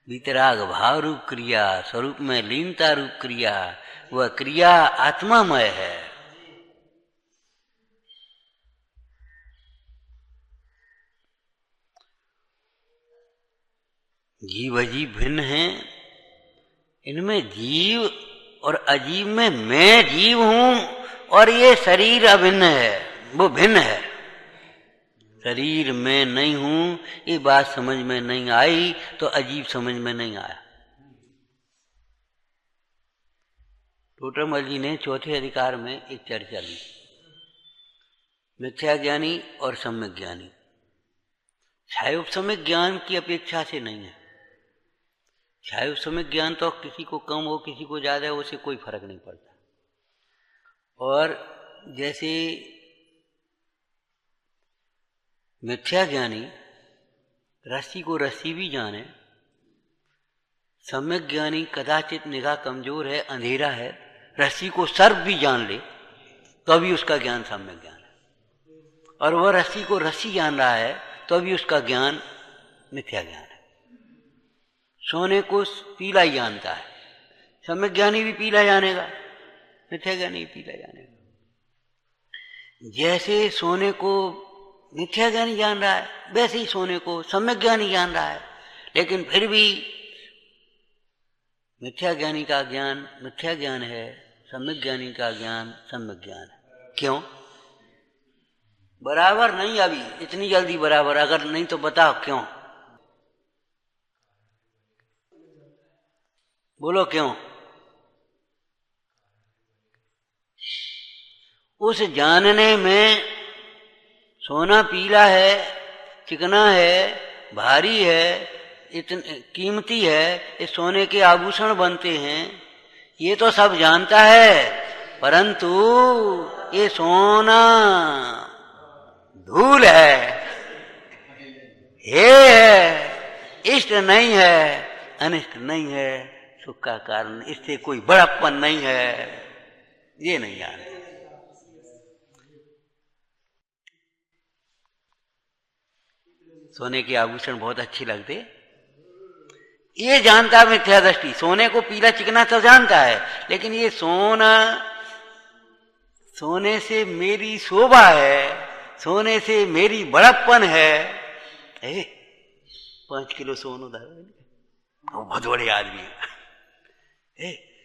वितराग भाव रूप क्रिया, स्वरूप में लीनता रूप क्रिया, वह क्रिया आत्मामय है। जीव अजीव भिन्न हैं, इनमें जीव और अजीव में मैं जीव हूं और ये शरीर अभिन्न है, वो भिन्न है। शरीर में नहीं हूं, ये बात समझ में नहीं आई तो अजीब समझ में नहीं आया। टोटरमल जी ने चौथे अधिकार में एक चर्चा ली, मिथ्या ज्ञानी और सम्यक ज्ञानी। छायोपसम्यक ज्ञान की अपेक्षा से नहीं है। छायोपसम्यक ज्ञान तो किसी को कम हो किसी को ज्यादा हो, उससे कोई फर्क नहीं पड़ता। और जैसे मिथ्या ज्ञानी रस्सी को रस्सी भी जाने, सम्यक ज्ञानी कदाचित निगाह कमजोर है, अंधेरा है, रस्सी को सर्प भी जान ले तो भी उसका ज्ञान सम्यक ज्ञान है। और वह रस्सी को रस्सी जान रहा है तो भी उसका ज्ञान मिथ्या ज्ञान है। सोने को पीला ही जानता है, सम्यक ज्ञानी भी पीला जानेगा, मिथ्या ज्ञानी भी पीला जानेगा। जैसे सोने को मिथ्या ज्ञानी जान रहा है, वैसे ही सोने को सम्यक ज्ञानी जान रहा है, लेकिन फिर भी मिथ्या ज्ञानी का ज्ञान मिथ्या ज्ञान है, सम्यक ज्ञानी का ज्ञान सम्यक ज्ञान है। क्यों? बराबर नहीं, अभी इतनी जल्दी बराबर अगर नहीं तो बताओ क्यों? बोलो क्यों? उस जानने में सोना पीला है, चिकना है, भारी है, इतने कीमती है, इस सोने के आभूषण बनते हैं, ये तो सब जानता है, परंतु ये सोना धूल है, इष्ट नहीं है, अनिष्ट नहीं है, सुख का कारण, इससे कोई बड़प्पन नहीं है, ये नहीं जानते। सोने के आभूषण बहुत अच्छे लगते, ये जानता मिथ्या दृष्टि, सोने को पीला चिकना तो जानता है, लेकिन ये सोना, सोने से मेरी शोभा है, सोने से मेरी बड़प्पन है। 5 किलो सोना उधार, बहुत बड़े आदमी है।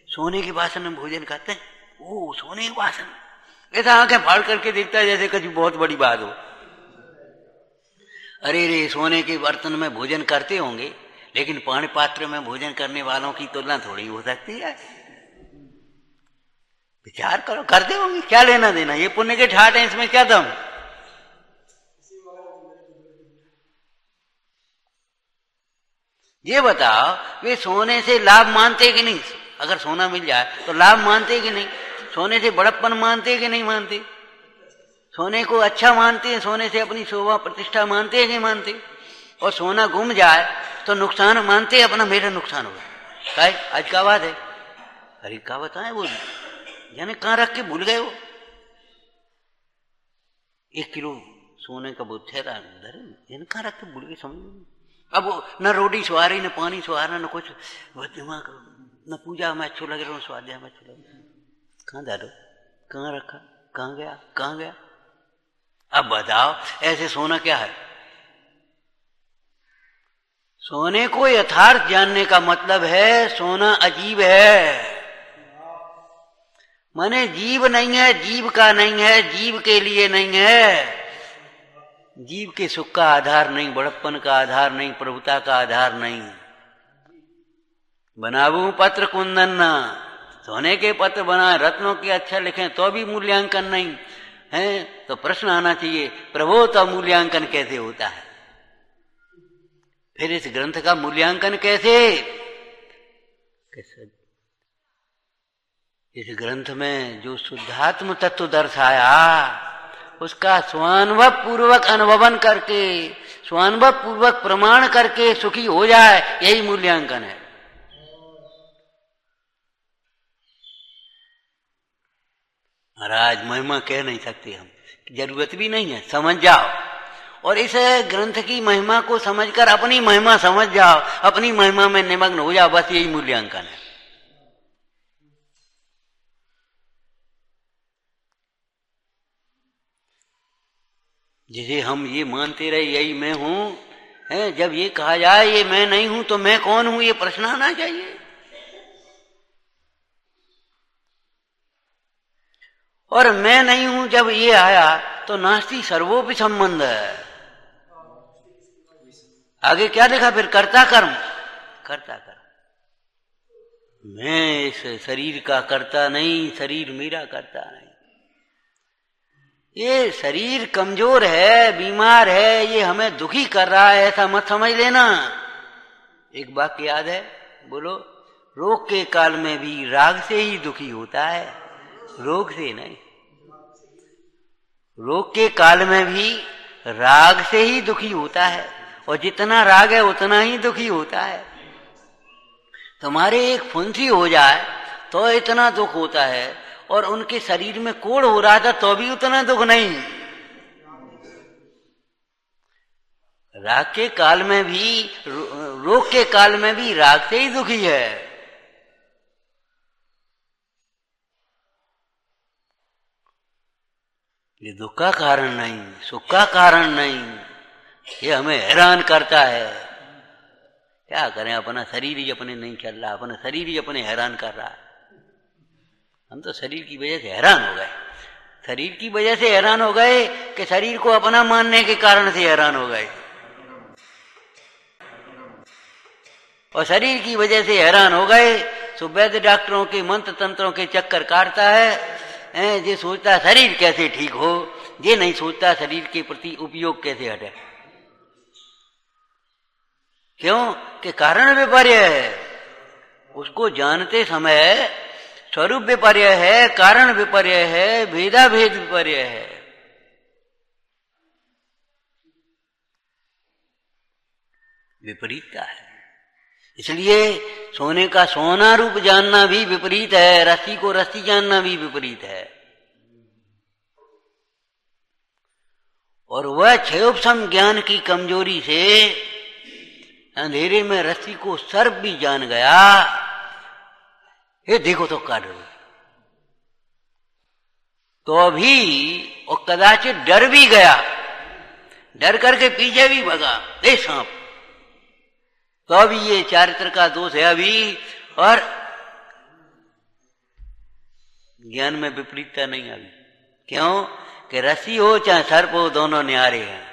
सोने के बासन में भोजन खाते हैं, ओ सोने के बासन, ऐसा आंखें फाड़ करके देखता है जैसे कभी बहुत बड़ी बात हो। अरे रे, सोने के बर्तन में भोजन करते होंगे, लेकिन पानी पात्र में भोजन करने वालों की तुलना थोड़ी हो सकती है। विचार करो, करते होंगे, क्या लेना देना, ये पुण्य के ठाट है, इसमें क्या दम? ये बताओ, वे सोने से लाभ मानते कि नहीं? अगर सोना मिल जाए तो लाभ मानते कि नहीं? सोने से बड़प्पन मानते कि नहीं मानते? सोने को अच्छा मानते हैं, सोने से अपनी शोभा प्रतिष्ठा मानते हैं कि मानते? और सोना गुम जाए तो नुकसान मानते, अपना मेरा नुकसान होगा। काय आज का बात है, अरे क्या बताएं, वो यानी कहाँ रख के भूल गए वो 1 किलो सोने का वो ठहरा उधर, यानी कहाँ रख के भूल गए, समझ। अब वो न रोटी सुहारी, न पानी सुहारा, न कुछ, दिमाग न पूजा में अच्छो लग रहा, न स्वाध्याय में अच्छो लग रहा, कहाँ डालो, कहाँ रखा, कहाँ गया, कहाँ गया? अब बताओ, ऐसे सोना क्या है? सोने को यथार्थ जानने का मतलब है सोना अजीब है, माने जीव नहीं है, जीव का नहीं है, जीव के लिए नहीं है, जीव के सुख का आधार नहीं, बड़प्पन का आधार नहीं, प्रभुता का आधार नहीं। बनाबू पत्र कुंदन ना, सोने के पत्र बनाए, रत्नों के अच्छा लिखें तो भी मूल्यांकन नहीं है, तो प्रश्न आना चाहिए, प्रभु तो मूल्यांकन कैसे होता है? फिर इस ग्रंथ का मूल्यांकन कैसे? इस ग्रंथ में जो शुद्धात्म तत्व दर्शाया, उसका स्वानुभव पूर्वक अनुभवन करके, स्वानुभव पूर्वक प्रमाण करके सुखी हो जाए, यही मूल्यांकन है। महाराज महिमा कह नहीं सकते हम, जरूरत भी नहीं है, समझ जाओ, और इस ग्रंथ की महिमा को समझकर अपनी महिमा समझ जाओ, अपनी महिमा में निमग्न हो जाओ, बस यही मूल्यांकन है। जिसे हम ये मानते रहे यही मैं हूं, है, जब ये कहा जाए ये मैं नहीं हूं तो मैं कौन हूं, ये प्रश्न आना चाहिए। और मैं नहीं हूं जब ये आया तो नास्ति सर्वोपि संबंध है। आगे क्या लिखा फिर? कर्ता कर्म, कर्ता कर्म। मैं इस शरीर का कर्ता नहीं, शरीर मेरा कर्ता नहीं। ये शरीर कमजोर है, बीमार है, ये हमें दुखी कर रहा है, ऐसा मत समझ लेना। एक वाक्य याद है, बोलो, रोग के काल में भी राग से ही दुखी होता है, रोग से नहीं। रोग के काल में भी राग से ही दुखी होता है, और जितना राग है उतना ही दुखी होता है। तुम्हारे एक फुंसी हो जाए तो इतना दुख होता है, और उनके शरीर में कोढ़ हो रहा था तो भी उतना दुख नहीं। राग के काल में भी, रोग के काल में भी राग से ही दुखी है। ये दुख का कारण नहीं, सुख का कारण नहीं, ये हमें हैरान करता है। क्या करें, अपना शरीर ही अपने नहीं चल रहा, अपना शरीर ही अपने हैरान कर रहा है। हम तो शरीर की वजह से हैरान हो गए, शरीर की वजह से हैरान हो गए कि शरीर को अपना मानने के कारण से हैरान हो गए, और शरीर की वजह से हैरान हो गए सो वैद्य डॉक्टरों के मंत्र तंत्रों के चक्कर काटता है। ये सोचता है शरीर कैसे ठीक हो, ये नहीं सोचता शरीर के प्रति उपयोग कैसे हटे। क्यों कि कारण विपर्य है। उसको जानते समय स्वरूप विपर्य है, कारण विपर्य है, भेदाभेद विपर्य है। विपरीतता है। इसलिए सोने का सोना रूप जानना भी विपरीत है, रस्सी को रस्सी जानना भी विपरीत है। और वह क्षयोपशम ज्ञान की कमजोरी से अंधेरे में रस्सी को सर्प भी जान गया। ये देखो तो काट दो, तो अभी और कदाचित डर भी गया, डर करके पीछे भी भगा, दे सांप। तो अभी ये चारित्र का दोष है अभी, और ज्ञान में विपरीतता नहीं अभी। क्यों कि रस्सी हो चाहे सर्प हो, दोनों न्यारे हैं।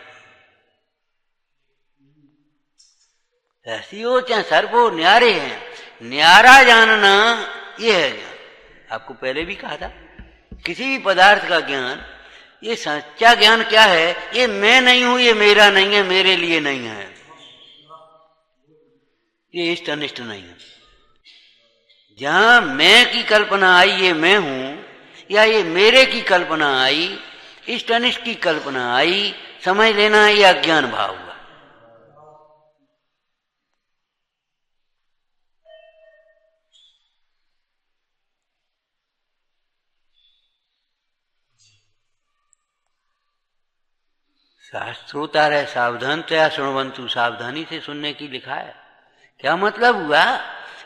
रस्सी हो चाहे सर्प हो, न्यारे हैं। न्यारा जानना ये है ज्ञान। आपको पहले भी कहा था, किसी भी पदार्थ का ज्ञान, ये सच्चा ज्ञान क्या है, ये मैं नहीं हूं, ये मेरा नहीं है, मेरे लिए नहीं है, ये इष्ट अनिष्ट नहीं है। जहां मैं की कल्पना आई ये मैं हूं, या ये मेरे की कल्पना आई, इष्ट अनिष्ट की कल्पना आई, समझ लेना ये अज्ञान भाव हुआ। शास्त्रोता रहे सावधानतया शृण्वन्तु, सावधानी से सुनने की लिखा है। क्या मतलब हुआ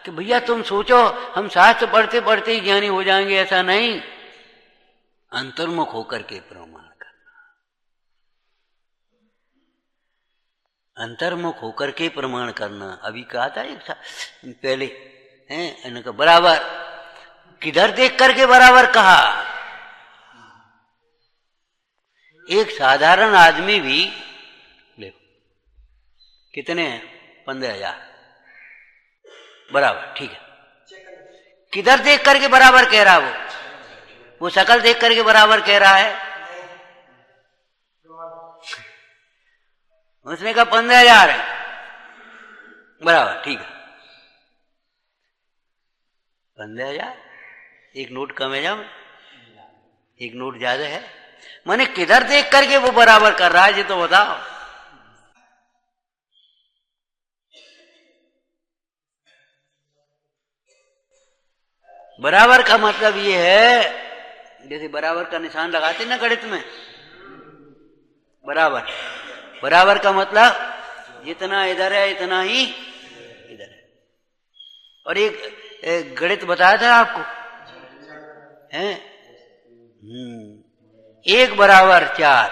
कि भैया तुम सोचो हम शास्त्र पढ़ते पढ़ते ही ज्ञानी हो जाएंगे, ऐसा नहीं। अंतर्मुख होकर के प्रमाण करना, अंतर्मुख होकर के प्रमाण करना। अभी कहा था एक पहले हैं, इनका बराबर किधर देख करके बराबर कहा। एक साधारण आदमी भी ले, कितने हैं, 15,000 बराबर, ठीक है। किधर देख करके बराबर कह रहा वो शकल देख करके बराबर कह रहा है। उसने कहा 15,000 है, बराबर, ठीक है। 15,000 एक नोट कम है, जाओ एक नोट ज्यादा है। माने किधर देख करके वो बराबर कर रहा है, ये तो बताओ। बराबर का मतलब ये है, जैसे बराबर का निशान लगाते ना गणित में, बराबर, बराबर का मतलब जितना इधर है इतना ही इधर है। और एक गणित बताया था आपको, हैं, 1 बराबर 4।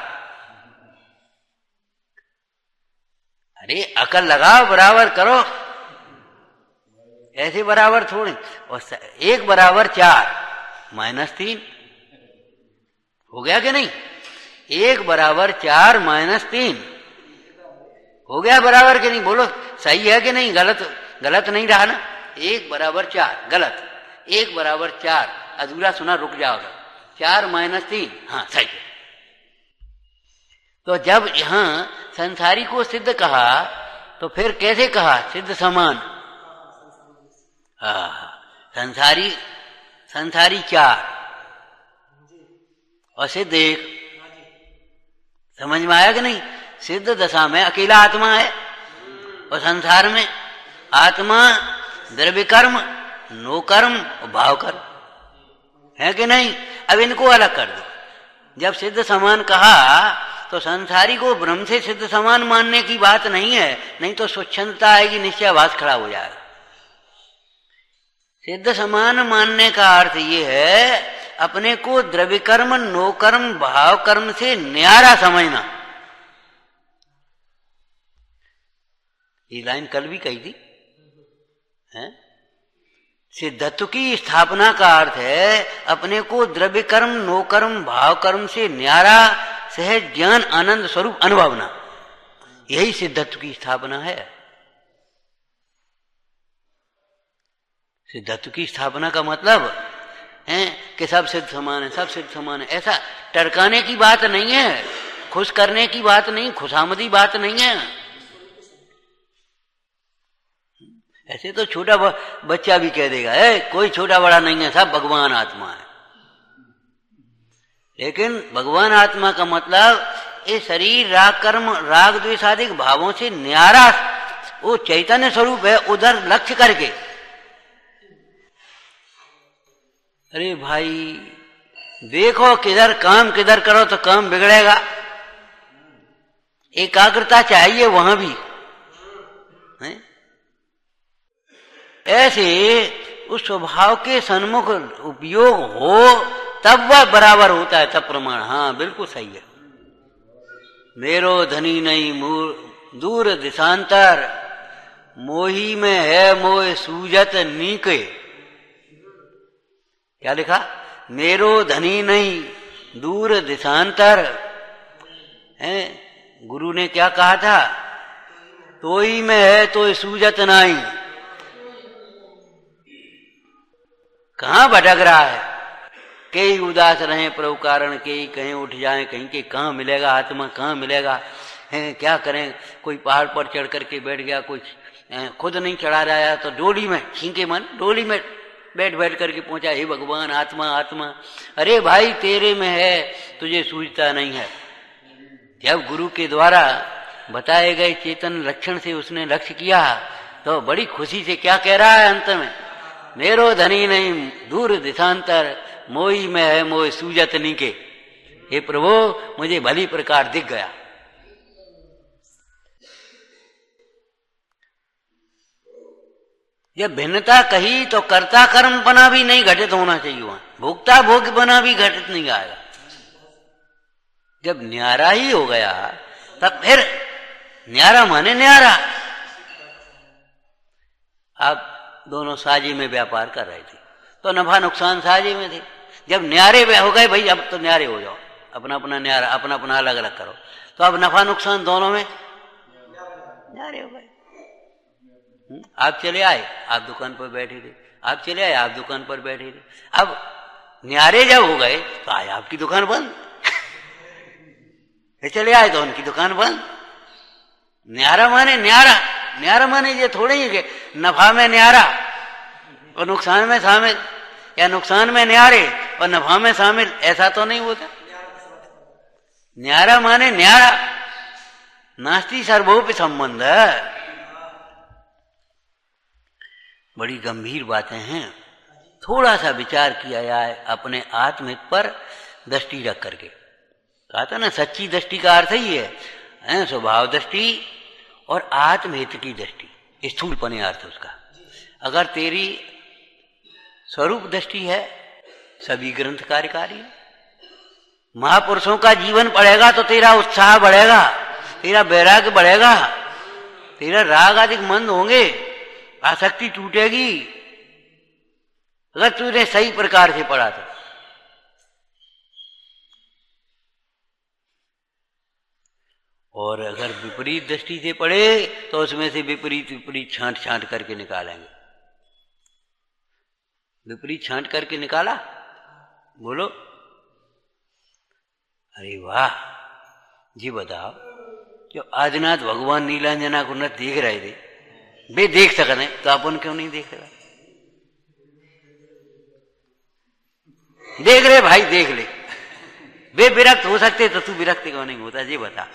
अरे अकल लगाओ, बराबर करो, ऐसे बराबर थोड़ी। और 1 बराबर 4 -3 हो गया कि नहीं। 1 बराबर 4 -3 हो गया बराबर कि नहीं, बोलो सही है कि नहीं, गलत नहीं रहा ना। 1 बराबर 4 गलत, 1 बराबर 4 अधूरा सुना, रुक जाओगे। 4 -3 हाँ सही है। तो जब यहां संसारी को सिद्ध कहा तो फिर कैसे कहा, सिद्ध समान। संसारी 4 और सिद्ध 1। समझ में आया कि नहीं। सिद्ध दशा में अकेला आत्मा है, और संसार में आत्मा द्रव्य कर्म, नो कर्म और भाव कर्म है कि नहीं। अब इनको अलग कर दो। जब सिद्ध समान कहा तो संसारी को ब्रह्म से सिद्ध समान मानने की बात नहीं है, नहीं तो स्वच्छंदता आएगी, निश्चयाभास खड़ा हो जाएगा। सिद्ध समान मानने का अर्थ ये है अपने को द्रव्य कर्म, नो कर्म, भाव कर्म से न्यारा समझना। ये लाइन कल भी कही थी, हैं? सिद्धत्व की स्थापना का अर्थ है अपने को द्रव्य कर्म, नो कर्म, भाव कर्म से न्यारा सहज ज्ञान आनंद स्वरूप अनुभवना। यही सिद्धत्व की स्थापना है। सिद्धत्व की स्थापना का मतलब है कि सब सिद्ध समान है, सब सिद्ध समान है। ऐसा टरकाने की बात नहीं है, खुश करने की बात नहीं, खुशामदी बात नहीं है। ऐसे तो छोटा बच्चा भी कह देगा कोई छोटा बड़ा नहीं है, सब भगवान आत्मा है। लेकिन भगवान आत्मा का मतलब ये शरीर राग कर्म राग द्वेषादिक भावों से न्यारा वो चैतन्य स्वरूप है, उधर लक्ष्य करके। अरे भाई देखो किधर काम किधर करो तो काम बिगड़ेगा। एकाग्रता चाहिए वहां भी है? ऐसे उस स्वभाव के सन्मुख उपयोग हो तब वह बराबर होता है, तब प्रमाण। हाँ बिल्कुल सही है। मेरो धनी नहीं दूर दिशांतर, मोही में है मोह सूजत नीके। क्या लिखा? मेरो धनी नहीं दूर दिशांतर है। गुरु ने क्या कहा था? तो ही में है तो सूजत नहीं। कहां भटक रहा है? कई उदास रहे प्रभु कारण, कई कहीं उठ जाए, कहीं के कहां मिलेगा आत्मा, कहां मिलेगा है। क्या करें? कोई पहाड़ पर चढ़ करके बैठ गया, कोई खुद नहीं चढ़ा रहा तो डोली में खींचे मन, डोली में बैठ बैठ करके पहुंचा, हे भगवान आत्मा आत्मा। अरे भाई तेरे में है, तुझे सूझता नहीं है। जब गुरु के द्वारा बताए गए चेतन लक्षण से उसने लक्ष्य किया तो बड़ी खुशी से क्या कह रहा है अंत में? मेरो धनी नहीं दूर दिशांतर, मोही में है मोह सूजत नीके। हे प्रभु मुझे भली प्रकार दिख गया। जब भिन्नता कही तो कर्ता कर्म बना भी नहीं घटित होना चाहिए, वहां भोक्ता भोग बना भी घटित नहीं आएगा। जब न्यारा ही हो गया तब फिर न्यारा माने न्यारा। अब दोनों साझे में व्यापार कर रहे थे तो नफा नुकसान साझे में थे। जब न्यारे हो गए भाई, अब तो न्यारे हो जाओ, अपना अपना न्यारा, अपना अपना अलग अलग करो, तो अब नफा नुकसान दोनों में न्यारे हो गए। आप चले आए, आप दुकान पर बैठे थे, आप चले आए, आप दुकान पर बैठे थे। अब न्यारे जब हो गए तो आए आपकी दुकान बंद चले आए तो उनकी दुकान बंद। न्यारा माने न्यारा, न्यारा माने ये थोड़े ही कि नफा में न्यारा और नुकसान में शामिल, या नुकसान में न्यारे और नफा में शामिल, ऐसा तो नहीं होता। न्यारा माने न्यारा, नास्ति सर्वोपि संबंध। बड़ी गंभीर बातें हैं, थोड़ा सा विचार किया जाए अपने आत्महित पर दृष्टि रख करके। कहा था ना सच्ची दृष्टि का अर्थ ही है स्वभाव दृष्टि और आत्महित की दृष्टि, स्थूलपने अर्थ उसका। अगर तेरी स्वरूप दृष्टि है, सभी ग्रंथ कार्यकारी, महापुरुषों का जीवन पढ़ेगा तो तेरा उत्साह बढ़ेगा, तेरा वैराग्य बढ़ेगा, तेरा राग आदि मंद होंगे, आसक्ति टूटेगी अगर तूने सही प्रकार से पढ़ा तो। और अगर विपरीत दृष्टि से पढ़े तो उसमें से विपरीत विपरीत छांट छांट करके निकालेंगे। विपरीत छांट करके निकाला, बोलो अरे वाह जी। बताओ जो आदिनाथ भगवान नीलांजना को न देख रहे थे, वे देख सकते तो अपन क्यों नहीं देख रहे? देख रहे भाई, देख ले। वे विरक्त हो सकते तो तू विरक्त क्यों नहीं होता? जी बता।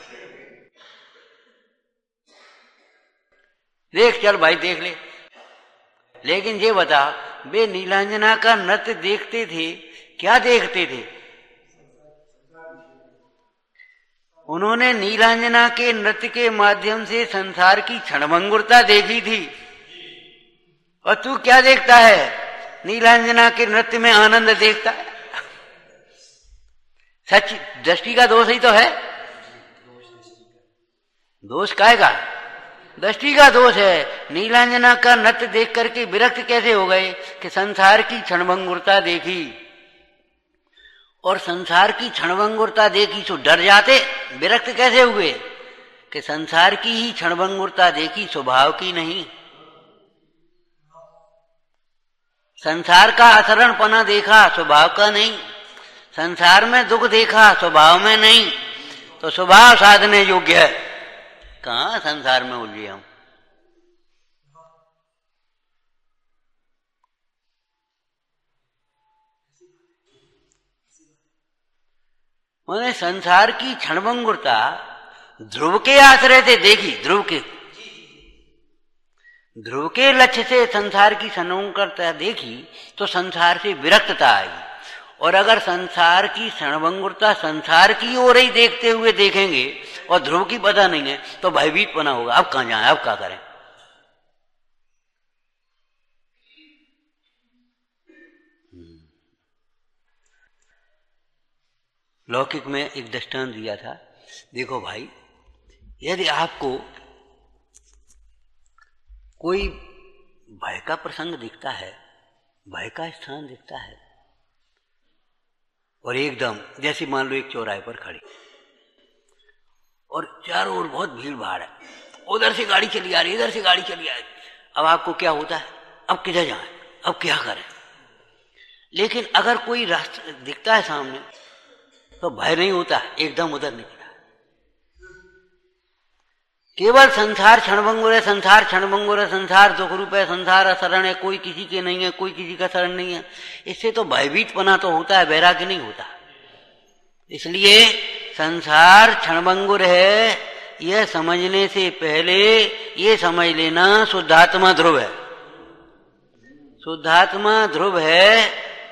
देख चल भाई, देख ले। लेकिन ये बता, वे नीलांजना का नृत्य देखते थे, क्या देखते थे? उन्होंने नीलांजना के नृत्य के माध्यम से संसार की क्षणभंगुरता देखी थी। और तू क्या देखता है? नीलांजना के नृत्य में आनंद देखता है। सच दृष्टि का दोष ही तो है। दोष काहेगा? दृष्टि का दोष है। नीलांजना का नृत्य देख करके विरक्त कैसे हो गए कि संसार की क्षणभंगुरता देखी, और संसार की क्षणभंगुरता देखी तो डर जाते। विरक्त कैसे हुए कि संसार की ही क्षणभंगुरता देखी, स्वभाव की नहीं। संसार का आचरणपना देखा, स्वभाव का नहीं। संसार में दुख देखा, स्वभाव में नहीं। तो स्वभाव साधने योग्य है। कहाँ संसार में उलझे हम। मैंने संसार की क्षणभंगुरता ध्रुव के आश्रय से देखी। ध्रुव के लक्ष्य से संसार की क्षणभंगुरता देखी तो संसार से विरक्तता आई। और अगर संसार की क्षणभंगुरता संसार की ओर ही देखते हुए देखेंगे और ध्रुव की पता नहीं है तो भयभीत बना होगा। अब कहां जाए, अब क्या करें। लौकिक में एक दृष्टांत दिया था। देखो भाई, यदि आपको कोई भय का प्रसंग दिखता है, भय का स्थान दिखता है, और एकदम जैसे मान लो एक चौराहे पर खड़ी और चारों ओर बहुत भीड़ भाड़ है, उधर से गाड़ी चली आ रही, इधर से गाड़ी चली आ रही। अब आपको क्या होता है, अब किधर जाएं, अब क्या करें। लेकिन अगर कोई रास्ता दिखता है सामने तो भय नहीं होता, एकदम उधर निकला। केवल संसार क्षणभंगुर है, संसार क्षणभंगुर है, संसार दुख रूप है, संसार अशरण है, कोई किसी के नहीं है, कोई किसी का शरण नहीं है। इससे तो भयभीतपना तो होता है, वैराग्य नहीं होता। इसलिए संसार क्षणभंगुर है यह समझने से पहले ये समझ लेना शुद्धात्मा ध्रुव है। शुद्धात्मा ध्रुव है,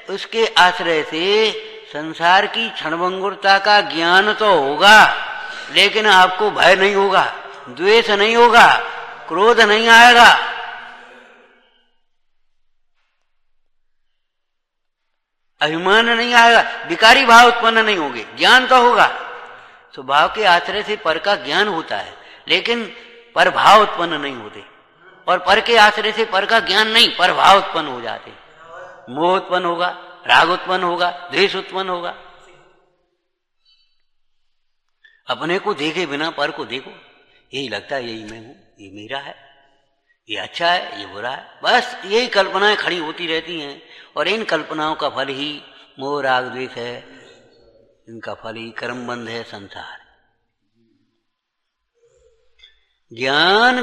उसके आश्रय से संसार की क्षणभंगुरता का ज्ञान तो होगा, लेकिन आपको भय नहीं होगा, द्वेष नहीं होगा, क्रोध नहीं आएगा। अभिमान नहीं आएगा, विकारी भाव उत्पन्न नहीं होंगे, ज्ञान तो होगा। स्वभाव के आश्रय से पर का ज्ञान होता है, लेकिन पर भाव उत्पन्न नहीं होते। और पर के आश्रय से पर का ज्ञान नहीं, पर भाव उत्पन्न हो जाते। मोह उत्पन्न होगा, राग उत्पन्न होगा, द्वेष उत्पन्न होगा। अपने को देखे बिना पर को देखो, यही लगता है यही मैं हूं, ये मेरा है, ये अच्छा है, ये बुरा है। बस यही कल्पनाएं खड़ी होती रहती हैं, और इन कल्पनाओं का फल ही मोह राग द्वेष है, इनका फल ही कर्म बंध है, संसार। ज्ञान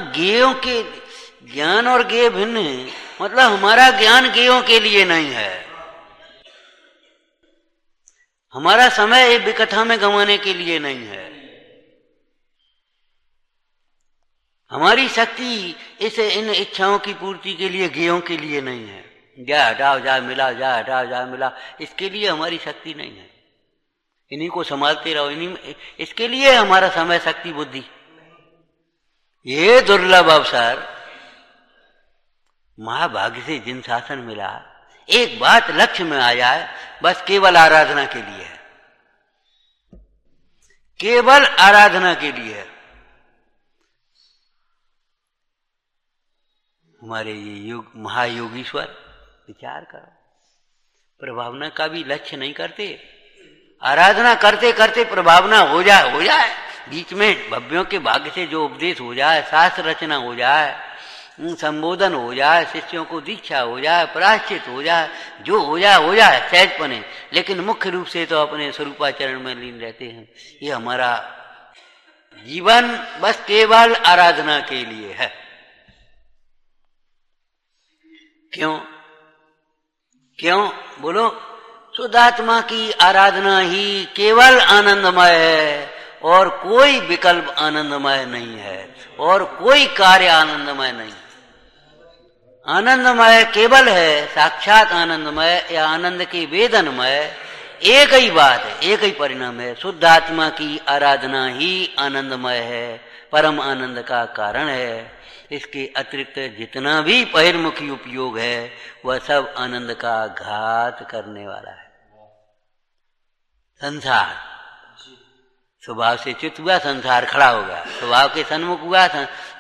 और ज्ञेय भिन्न है। मतलब हमारा ज्ञान ज्ञेयों के लिए नहीं है, हमारा समय एक विकथा में गंवाने के लिए नहीं है, हमारी शक्ति इन इच्छाओं की पूर्ति के लिए ज्ञेयों के लिए नहीं है। जा हटाओ जा मिला, जा हटाओ जा मिला, इसके लिए हमारी शक्ति नहीं है। इन्हीं को संभालते रहो, इसके लिए हमारा समय शक्ति बुद्धि। ये दुर्लभ अवसर महाभाग्य से जिन शासन मिला, एक बात लक्ष्य में आ जाए, बस केवल आराधना के लिए है, केवल आराधना के लिए है। हमारे ये महायोगीश्वर विचार करो, प्रभावना का भी लक्ष्य नहीं करते, आराधना करते करते प्रभावना हो जाए, बीच में भव्यों के भाग्य से जो उपदेश हो जाए, शास्त्र रचना हो जाए, संबोधन हो जाए, शिष्यों को दीक्षा हो जाए, प्रायश्चित हो जाए, जो हो जाए सहजपने, लेकिन मुख्य रूप से तो अपने स्वरूपाचरण में लीन रहते हैं। ये हमारा जीवन बस केवल आराधना के लिए है। क्यों बोलो? शुद्धात्मा की आराधना ही केवल आनंदमय है, और कोई विकल्प आनंदमय नहीं है, और कोई कार्य आनंदमय नहीं। आनंदमय केवल है, साक्षात आनंदमय या आनंद के वेदनमय एक ही बात है, एक ही परिणाम है। शुद्धात्मा की आराधना ही आनंदमय है, परम आनंद का कारण है। इसके अतिरिक्त जितना भी बहिर्मुखी उपयोग है वह सब आनंद का घात करने वाला है। संसार स्वभाव से च्युत हुआ, संसार खड़ा हो गया, स्वभाव के सन्मुख हुआ,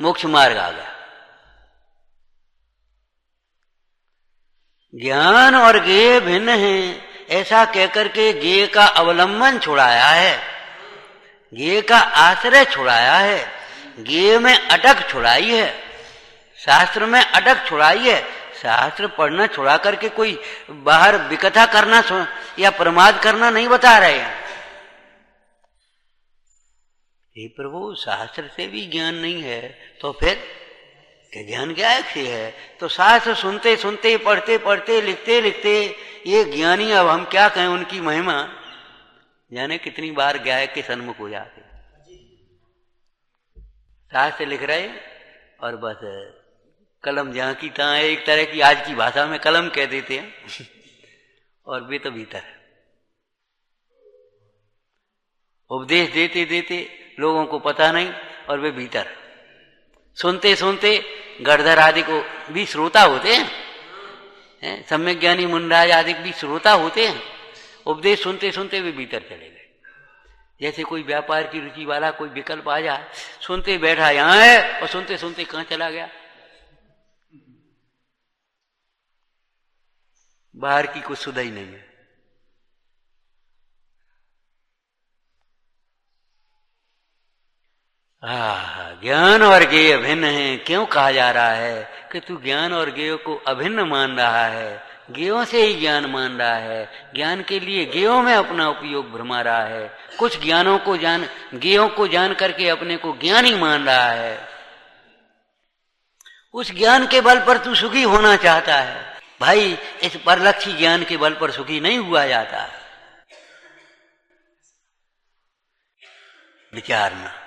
मोक्ष मार्ग आ गया। ज्ञान और ज्ञेय भिन्न है, ऐसा कहकर के ज्ञेय का अवलंबन छुड़ाया है, ज्ञेय का आश्रय छुड़ाया है, ज्ञेय में अटक छुड़ाई है, शास्त्र में अटक छुड़ाई है। शास्त्र पढ़ना छुड़ा करके कोई बाहर विकथा करना या प्रमाद करना नहीं बता रहे हैं। हे प्रभु, शास्त्र से भी ज्ञान नहीं है तो फिर ज्ञान क्या से है? तो शास्त्र सुनते सुनते, पढ़ते पढ़ते, लिखते लिखते ये ज्ञानी, अब हम क्या कहें उनकी महिमा, जाने कितनी बार गायक के सन्मुख हो जाते। शास्त्र लिख रहे और बस कलम जहां की तहां है, एक तरह की आज की भाषा में कलम कह देते हैं और वे तो भीतर उपदेश देते देते लोगों को पता नहीं और वे भीतर सुनते सुनते गढ़धर आदि को भी श्रोता होते हैं, सम्यक ज्ञानी मुंडराज आदि भी श्रोता होते हैं। उपदेश सुनते सुनते वे भीतर चले गए। जैसे कोई व्यापार की रुचि वाला कोई विकल्प आ जाए, सुनते बैठा यहां है और सुनते सुनते कहां चला गया, बाहर की कुछ सुधा ही नहीं है। ज्ञान और ज्ञेय अभिन्न है। क्यों कहा जा रहा है कि तू ज्ञान और ज्ञेय को अभिन्न मान रहा है, ज्ञेयों से ही ज्ञान मान रहा है, ज्ञान के लिए ज्ञेयों में अपना उपयोग भरमा रहा है, कुछ ज्ञानों को ज्ञेयों को जान करके अपने को ज्ञानी मान रहा है। उस ज्ञान के बल पर तू सुखी होना चाहता है। भाई, इस परलक्षी ज्ञान के बल पर सुखी नहीं हुआ जाता। विचारना